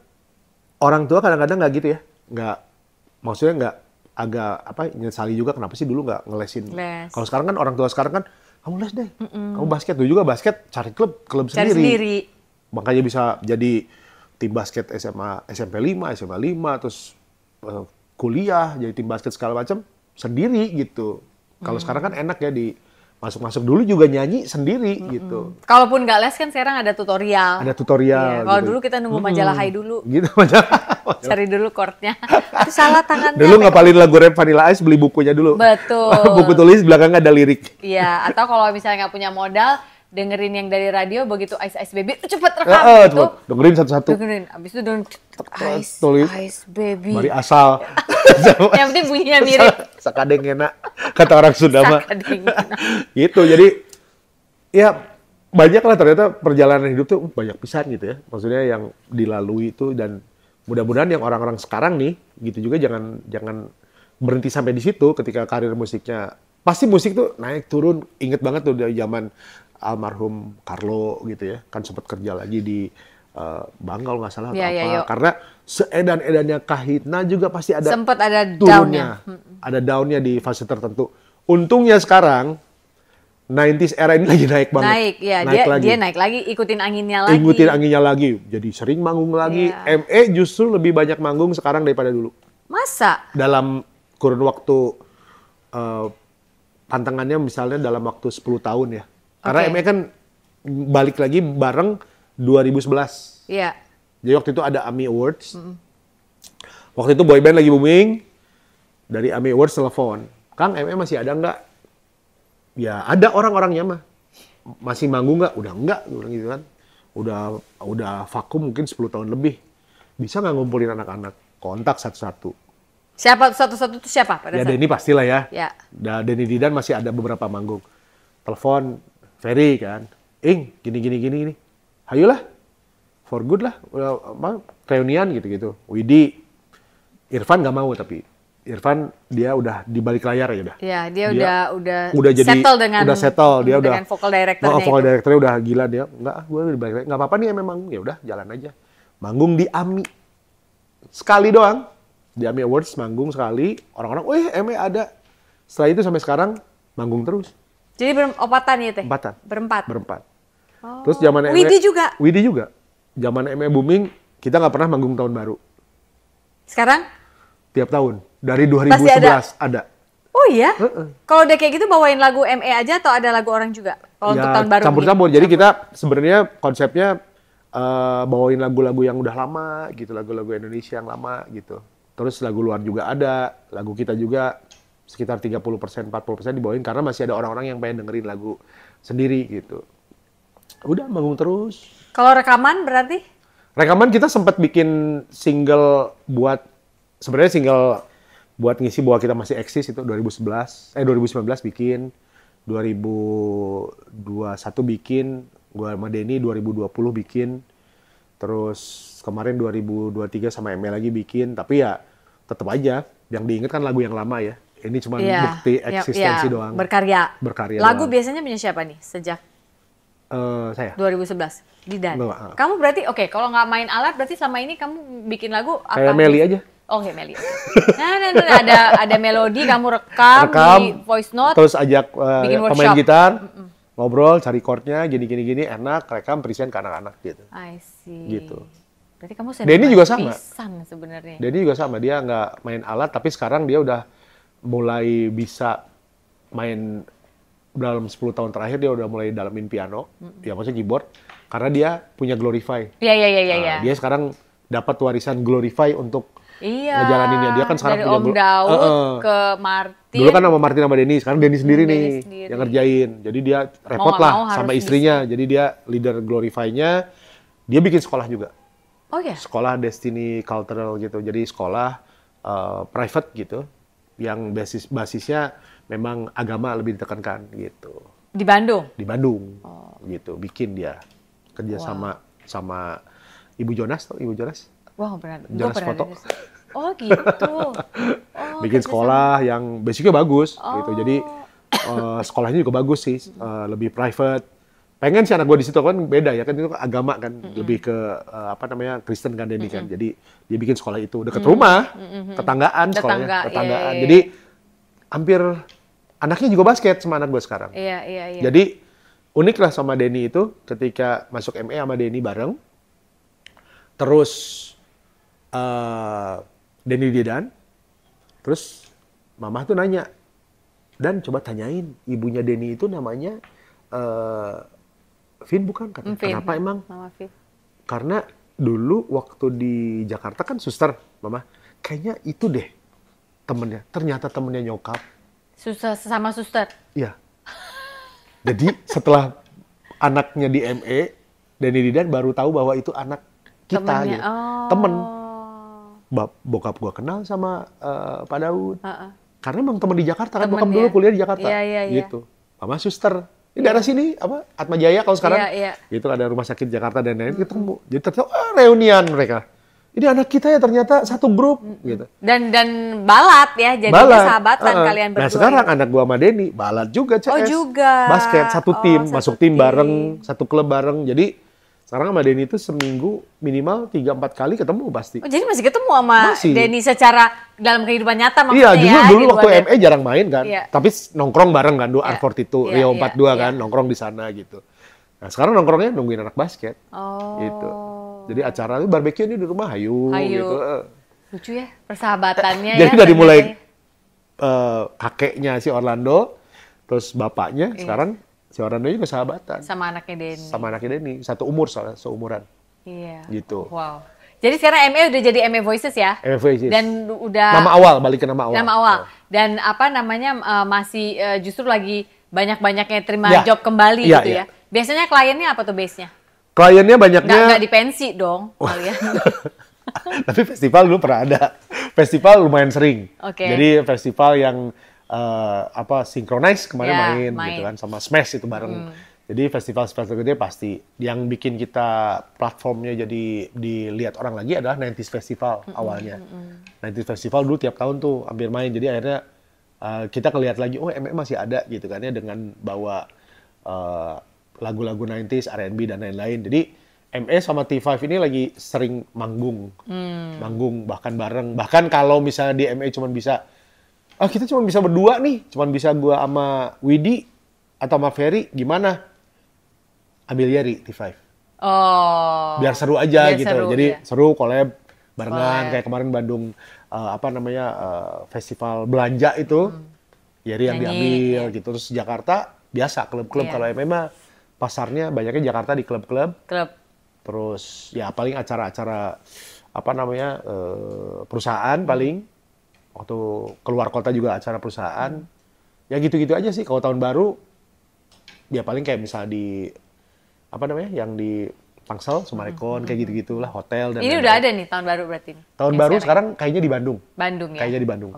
Speaker 2: orang tua kadang-kadang nggak gitu ya. Maksudnya nggak agak nyesali juga kenapa sih dulu nggak ngelesin. Kalau sekarang kan orang tua sekarang kan kamu les deh. Kamu basket, dulu juga basket cari klub
Speaker 1: Cari sendiri.
Speaker 2: Makanya bisa jadi tim basket SMA, SMP 5, SMA 5, terus kuliah jadi tim basket segala macam sendiri gitu. Kalau sekarang kan enak ya di masuk-masuk dulu juga nyanyi sendiri gitu.
Speaker 1: Kalaupun nggak les kan sekarang ada tutorial.
Speaker 2: Ada tutorial.
Speaker 1: Iya, kalau
Speaker 2: gitu.
Speaker 1: dulu kita nunggu majalah Hai dulu.
Speaker 2: Gitu majalah.
Speaker 1: Cari dulu chordnya. Itu salah tangannya.
Speaker 2: Dulu ngapalin lagu rap Vanilla Ice beli bukunya dulu.
Speaker 1: Betul.
Speaker 2: Buku tulis belakangnya ada lirik.
Speaker 1: Iya, atau kalau misalnya nggak punya modal, dengerin yang dari radio begitu Ice Ice Baby itu cepet rekam gitu.
Speaker 2: Cepet. Dengerin satu-satu.
Speaker 1: Dengerin, abis itu Ice
Speaker 2: tulis.
Speaker 1: Ice Baby.
Speaker 2: Mari asal.
Speaker 1: Yang penting bunyinya mirip.
Speaker 2: Sakadeng enak. Kata orang Sunda mah.
Speaker 1: Sakadeng.
Speaker 2: Gitu. Jadi ya banyak lah ternyata perjalanan hidup tuh banyak pisan gitu ya. Maksudnya yang dilalui itu dan mudah-mudahan yang orang-orang sekarang nih gitu juga jangan berhenti sampai di situ ketika karir musiknya. Pasti musik tuh naik turun. Ingat banget tuh dari zaman almarhum Carlo gitu ya. Kan sempat kerja lagi di Bangka nggak salah atau apa. Karena seedan-edannya Kahitna juga pasti ada
Speaker 1: sempat ada
Speaker 2: turunnya. Ada downnya di fase tertentu. Untungnya sekarang 90s era ini lagi naik banget.
Speaker 1: Naik, ya. Dia naik lagi, ikutin anginnya lagi.
Speaker 2: Ikutin anginnya lagi. Jadi sering manggung lagi. ME justru lebih banyak manggung sekarang daripada dulu.
Speaker 1: Masa?
Speaker 2: Dalam kurun waktu pantangannya misalnya dalam waktu 10 tahun ya. Karena ME kan balik lagi bareng 2011.
Speaker 1: Iya.
Speaker 2: Jadi waktu itu ada AMI Awards. Waktu itu boyband lagi booming. Dari AMI Awards telepon. Kang, ME masih ada nggak? Ya ada orang-orangnya mah. Masih manggung nggak? Udah nggak, gitu kan. Udah vakum mungkin 10 tahun lebih. Bisa nggak ngumpulin anak-anak? Kontak satu-satu.
Speaker 1: Siapa satu-satu itu siapa pada
Speaker 2: ya
Speaker 1: saat?
Speaker 2: Denny pastilah ya.
Speaker 1: Ya.
Speaker 2: Denny Didan masih ada beberapa manggung. Telepon Ferry kan. Gini. Ayolah. For good lah. Reunian gitu-gitu. Widi. Irfan nggak mau tapi. Irfan dia udah di balik layar ya udah.
Speaker 1: Iya, dia udah
Speaker 2: jadi
Speaker 1: settle dengan
Speaker 2: dia
Speaker 1: dengan vocal directornya.
Speaker 2: Vocal directornya udah gila dia. Gue di balik layar. Nggak apa-apa nih memang. Ya udah jalan aja. Manggung di AMI. Sekali doang. Di AMI Awards manggung sekali. Orang-orang, ME ada. Setelah itu sampai sekarang manggung terus.
Speaker 1: Jadi berempatan ya teh?
Speaker 2: Empatan.
Speaker 1: Berempat.
Speaker 2: Oh. Terus zaman
Speaker 1: Widi juga?
Speaker 2: Widi juga. Zaman ME booming, kita nggak pernah manggung tahun baru.
Speaker 1: Sekarang?
Speaker 2: Tiap tahun. Dari 2011 ada.
Speaker 1: Oh iya? Kalau udah kayak gitu bawain lagu ME aja atau ada lagu orang juga? Kalau untuk tahun baru
Speaker 2: campur-campur. Jadi kita sebenarnya konsepnya bawain lagu-lagu yang udah lama gitu. Lagu-lagu Indonesia yang lama gitu. Terus lagu luar juga ada. Lagu kita juga sekitar 30%, 40% dibawain. Karena masih ada orang-orang yang pengen dengerin lagu sendiri gitu. Udah manggung terus.
Speaker 1: Kalau rekaman berarti?
Speaker 2: Rekaman kita sempat bikin single buat ngisi bahwa kita masih eksis itu 2019 bikin, 2021 bikin, gua sama Denny 2020 bikin. Terus kemarin 2023 sama ME lagi bikin, tapi ya tetap aja yang diingat kan lagu yang lama ya. Ini cuma bukti eksistensi doang.
Speaker 1: Berkarya.
Speaker 2: doang.
Speaker 1: Lagu biasanya punya siapa nih sejak
Speaker 2: saya
Speaker 1: 2011? Didan. Kamu berarti kalau nggak main alat berarti selama ini kamu bikin lagu apa?
Speaker 2: Kayak Meli aja.
Speaker 1: Oh, kayak Meli. Ada melodi kamu rekam di voice note.
Speaker 2: Terus ajak pemain gitar, ngobrol, cari chordnya, gini, enak, rekam, present ke anak-anak gitu.
Speaker 1: I see.
Speaker 2: Gitu.
Speaker 1: Berarti kamu
Speaker 2: Denny juga sama.
Speaker 1: Sebenarnya.
Speaker 2: Denny juga sama, dia nggak main alat, tapi sekarang dia udah mulai bisa main. Dalam 10 tahun terakhir dia udah mulai dalamin piano, ya maksudnya keyboard, karena dia punya Glorify.
Speaker 1: Iya.
Speaker 2: Dia sekarang dapat warisan Glorify untuk ngejalaninnya. Dia kan sekarang
Speaker 1: dari
Speaker 2: punya
Speaker 1: Om Daud ke Martin.
Speaker 2: Dulu kan sama Martin sama Denny, sekarang Denny sendiri nih yang ngerjain. Jadi dia repot lah sama istrinya. Jadi dia leader Glorify-nya. Dia bikin sekolah juga.
Speaker 1: Oh ya.
Speaker 2: Sekolah Destiny Cultural gitu. Jadi sekolah private gitu, yang basisnya memang agama lebih ditekankan gitu.
Speaker 1: Di Bandung?
Speaker 2: Di Bandung, gitu. Bikin dia kerja sama Ibu Jonas, tau Ibu Jonas?
Speaker 1: Wah, benar.
Speaker 2: Jonas foto.
Speaker 1: Oh gitu.
Speaker 2: Bikin sekolah yang basicnya bagus, gitu. Jadi sekolahnya juga bagus sih, lebih private. Pengen sih anak gue di situ kan beda ya kan, itu agama kan, lebih ke Kristen kan Denny kan. Jadi dia bikin sekolah itu dekat rumah, tetanggaan sekolahnya, tetanggaan. Jadi hampir anaknya juga basket sama anak gue sekarang.
Speaker 1: Iya.
Speaker 2: Jadi unik lah sama Denny itu ketika masuk ME sama Denny bareng. Terus Denny Didan. Terus mama tuh nanya, Dan coba tanyain ibunya Denny itu namanya Vin bukan? Kenapa emang?
Speaker 1: Mama Vin.
Speaker 2: Karena dulu waktu di Jakarta kan suster, mama. Kayaknya itu deh temennya. Ternyata temennya nyokap.
Speaker 1: Sama suster?
Speaker 2: Iya. Jadi setelah anaknya di ME, Denny Didan baru tahu bahwa itu anak kita. Temennya. Gitu. Temen. Bokap gua kenal sama Pak Daud. Karena emang temen di Jakarta kan. Bokap dulu kuliah di Jakarta.
Speaker 1: Iya.
Speaker 2: Gitu. Mama suster. Ini daerah sini, Atma Jaya kalau sekarang.
Speaker 1: Iya.
Speaker 2: Gitu ada rumah sakit Jakarta dan lain-lain. Ketemu. Jadi ternyata reunian mereka. Ini anak kita ya ternyata satu grup gitu.
Speaker 1: Dan balat ya, jadinya sahabatan kalian berdua.
Speaker 2: Nah sekarang anak gua sama Denny balat juga CS.
Speaker 1: Oh juga.
Speaker 2: Basket satu tim, masuk tim bareng, satu klub bareng. Jadi sekarang sama Denny itu seminggu minimal 3-4 kali ketemu pasti.
Speaker 1: Oh jadi masih ketemu sama Denny secara dalam kehidupan nyata maksudnya.
Speaker 2: Iya, justru dulu waktu ME jarang main kan.
Speaker 1: Iya.
Speaker 2: Tapi nongkrong bareng kan, R42, Rio 42 kan, nongkrong di sana gitu. Nah sekarang nongkrongnya nungguin anak basket. Gitu. Jadi acara itu barbecue ini di rumah, hayu. Gitu.
Speaker 1: Lucu ya persahabatannya.
Speaker 2: Jadi dari mulai kakeknya si Orlando, terus bapaknya, sekarang si Orlando juga sahabatan.
Speaker 1: Sama anaknya Denny.
Speaker 2: Sama anaknya Denny, satu umur soalnya, seumuran.
Speaker 1: Iya.
Speaker 2: Gitu.
Speaker 1: Wow. Jadi sekarang ME udah jadi ME Voices ya?
Speaker 2: ME Voices.
Speaker 1: Dan udah...
Speaker 2: Nama awal, balik ke nama awal.
Speaker 1: Nama awal. Dan masih justru lagi banyak-banyaknya terima job kembali gitu ya? Biasanya kliennya apa tuh base-nya?
Speaker 2: Kliennya banyaknya...
Speaker 1: Nggak di pensi dong kalian.
Speaker 2: Tapi festival dulu pernah ada. Festival lumayan sering. Jadi festival yang synchronize kemarin main gitu kan. Sama Smash itu bareng. Jadi festival gede pasti. Yang bikin kita platformnya jadi dilihat orang lagi adalah 90s Festival awalnya. 90s Festival dulu tiap tahun tuh hampir main. Jadi akhirnya kita ngelihat lagi, oh ME masih ada gitu kan ya. Dengan bawa... lagu-lagu 90s, R&B, dan lain-lain. Jadi, ME sama T5 ini lagi sering manggung. Manggung, bahkan bareng. Bahkan kalau misalnya di ME cuma bisa, kita cuma bisa berdua nih. Cuma bisa gua sama Widi atau sama Ferry, gimana? Ambil Yeri, T5.
Speaker 1: Oh.
Speaker 2: Biar seru aja gitu. Jadi, seru, collab, barengan. Kayak kemarin Bandung, festival belanja itu. Yeri yang diambil gitu. Terus Jakarta, biasa, klub-klub. Kalau ME pasarnya banyaknya Jakarta di klub-klub. Terus ya paling acara-acara perusahaan paling. Waktu keluar kota juga acara perusahaan. Ya gitu-gitu aja sih. Kalau tahun baru ya paling kayak misal di yang di Tangsel, Sumarekon kayak gitu-gitulah, hotel dan
Speaker 1: ini udah ada nih tahun baru berarti.
Speaker 2: Tahun baru sekarang kayaknya di Bandung.
Speaker 1: Bandung ya.
Speaker 2: Kayaknya di Bandung.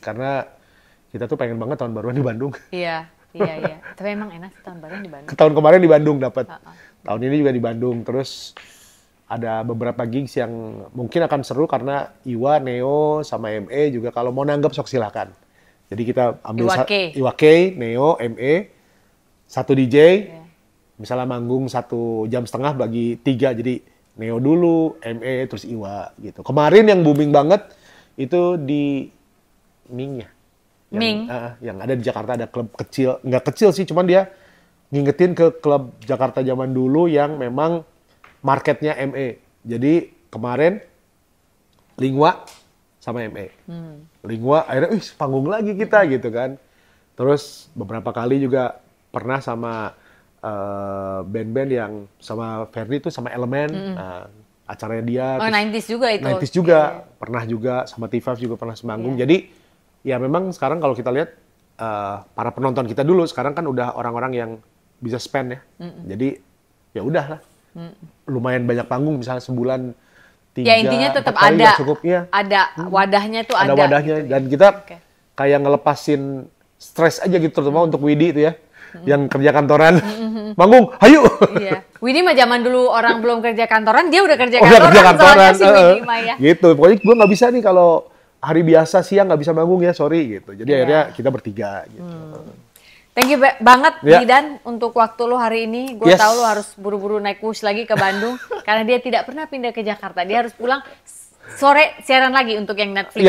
Speaker 2: Karena kita tuh pengen banget tahun baruan di Bandung.
Speaker 1: Iya. Tapi emang enak sih tahun baru di Bandung.
Speaker 2: Tahun kemarin di Bandung dapat. Tahun ini juga di Bandung. Terus ada beberapa gigs yang mungkin akan seru karena Iwa, Neo, sama ME juga kalau mau nanggap sok silakan. Jadi kita ambil Iwa K, Neo, ME, satu DJ, misalnya manggung 1,5 jam bagi 3, jadi Neo dulu, ME, terus Iwa gitu. Kemarin yang booming banget itu di Ming ya. Yang ada di Jakarta ada klub kecil, nggak kecil sih, cuman dia ngingetin ke klub Jakarta zaman dulu yang memang marketnya ME. Jadi kemarin Lingwa sama ME. Lingwa akhirnya panggung lagi kita gitu kan. Terus beberapa kali juga pernah sama band-band yang sama Ferdi itu sama Elemen. Acaranya dia.
Speaker 1: Oh, 90s juga itu.
Speaker 2: 90s juga. Pernah juga sama T5 juga pernah semanggung. Jadi ya memang sekarang kalau kita lihat para penonton kita dulu sekarang kan udah orang-orang yang bisa spend ya. Jadi ya udah lah. Lumayan banyak panggung misalnya sebulan 3,
Speaker 1: ya intinya tetap ada
Speaker 2: cukup, ya.
Speaker 1: Ada wadahnya tuh ada
Speaker 2: wadahnya gitu, dan kita kayak ngelepasin stres aja gitu terutama untuk Widi itu ya yang kerja kantoran manggung hayu.
Speaker 1: Iya. Widi mah zaman dulu orang belum kerja kantoran dia udah kerja
Speaker 2: kantoran
Speaker 1: si Widi mah ya.
Speaker 2: Gitu pokoknya gue nggak bisa nih kalau hari biasa siang nggak bisa manggung ya sorry gitu jadi akhirnya kita bertiga gitu.
Speaker 1: Thank you banget Didan untuk waktu lu hari ini. Gue tahu lu harus buru-buru naik bus lagi ke Bandung karena dia tidak pernah pindah ke Jakarta. Dia harus pulang sore siaran lagi untuk yang Netflix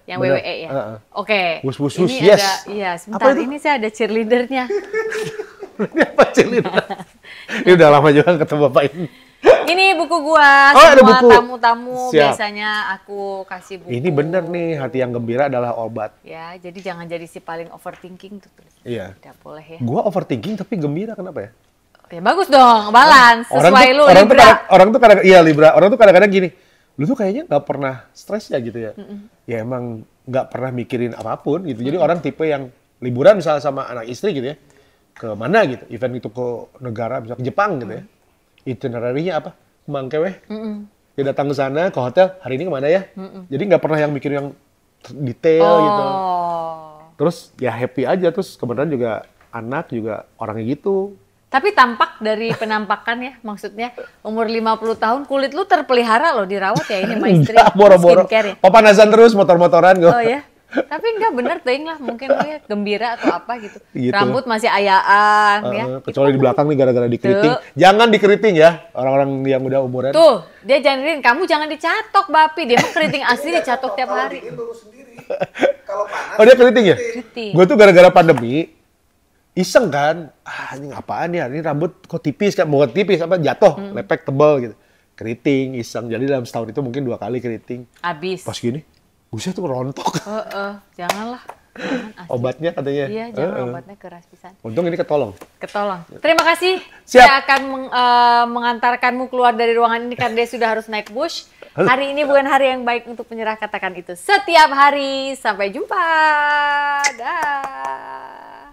Speaker 1: yang WWE ya. Oke.
Speaker 2: Bus
Speaker 1: ini ada sebentar ini saya ada cheerleadernya.
Speaker 2: Ini apa cheerleader? Ini udah lama juga ketemu Bapak ini.
Speaker 1: Ini buku gua, semua tamu-tamu biasanya aku kasih buku.
Speaker 2: Ini bener nih, hati yang gembira adalah obat.
Speaker 1: Ya, jadi jangan jadi si paling overthinking tuh.
Speaker 2: Iya.
Speaker 1: Tidak boleh ya.
Speaker 2: Gua overthinking tapi gembira, kenapa ya?
Speaker 1: Ya bagus dong, balance, sesuai lu, Libra.
Speaker 2: Orang tuh kadang-kadang, iya Libra, orang tuh kadang-kadang gini, lu tuh kayaknya nggak pernah stres ya gitu ya. Ya emang nggak pernah mikirin apapun gitu. Jadi orang tipe yang liburan misalnya sama anak istri gitu ya, ke mana gitu, event itu ke negara, misalnya ke Jepang gitu ya. Itinerary-nya apa? Mangkeweh. Dia datang ke sana, ke hotel, hari ini kemana ya? Jadi nggak pernah yang mikir yang detail gitu. Terus ya happy aja, terus kebetulan juga anak juga orangnya gitu.
Speaker 1: Tapi tampak dari penampakan ya, maksudnya umur 50 tahun kulit lu terpelihara loh, dirawat ya ini sama istri.
Speaker 2: Boro-boro.
Speaker 1: Skincare ya?
Speaker 2: Papanasan terus, motor-motoran gue.
Speaker 1: Oh ya? Tapi enggak bener ting lah, mungkin lu ya gembira atau apa gitu. Rambut masih ayaan ya.
Speaker 2: Kecuali di belakang nih gara-gara dikeriting. Jangan dikeriting ya, orang-orang yang udah umuran.
Speaker 1: Tuh, dia jangan kamu jangan dicatok Bapi, dia mah keriting asli dicatok tiap hari.
Speaker 2: Kalau panas. Oh dia keriting ya? Keriting. Gue tuh gara-gara pandemi, iseng kan, ini apaan ya, ini rambut kok tipis kan, bukan tipis, apa jatuh, lepek tebal gitu. Keriting, iseng, jadi dalam setahun itu mungkin 2 kali keriting.
Speaker 1: Abis.
Speaker 2: Pas gini, buset tuh rontok.
Speaker 1: Janganlah.
Speaker 2: Obatnya katanya.
Speaker 1: Iya, jangan obatnya keras pisan.
Speaker 2: Untung ini ketolong.
Speaker 1: Terima kasih.
Speaker 2: Siap.
Speaker 1: Saya akan mengantarkanmu keluar dari ruangan ini karena dia sudah harus naik bus. Hari ini bukan hari yang baik untuk menyerah, katakan itu setiap hari. Sampai jumpa. Dah.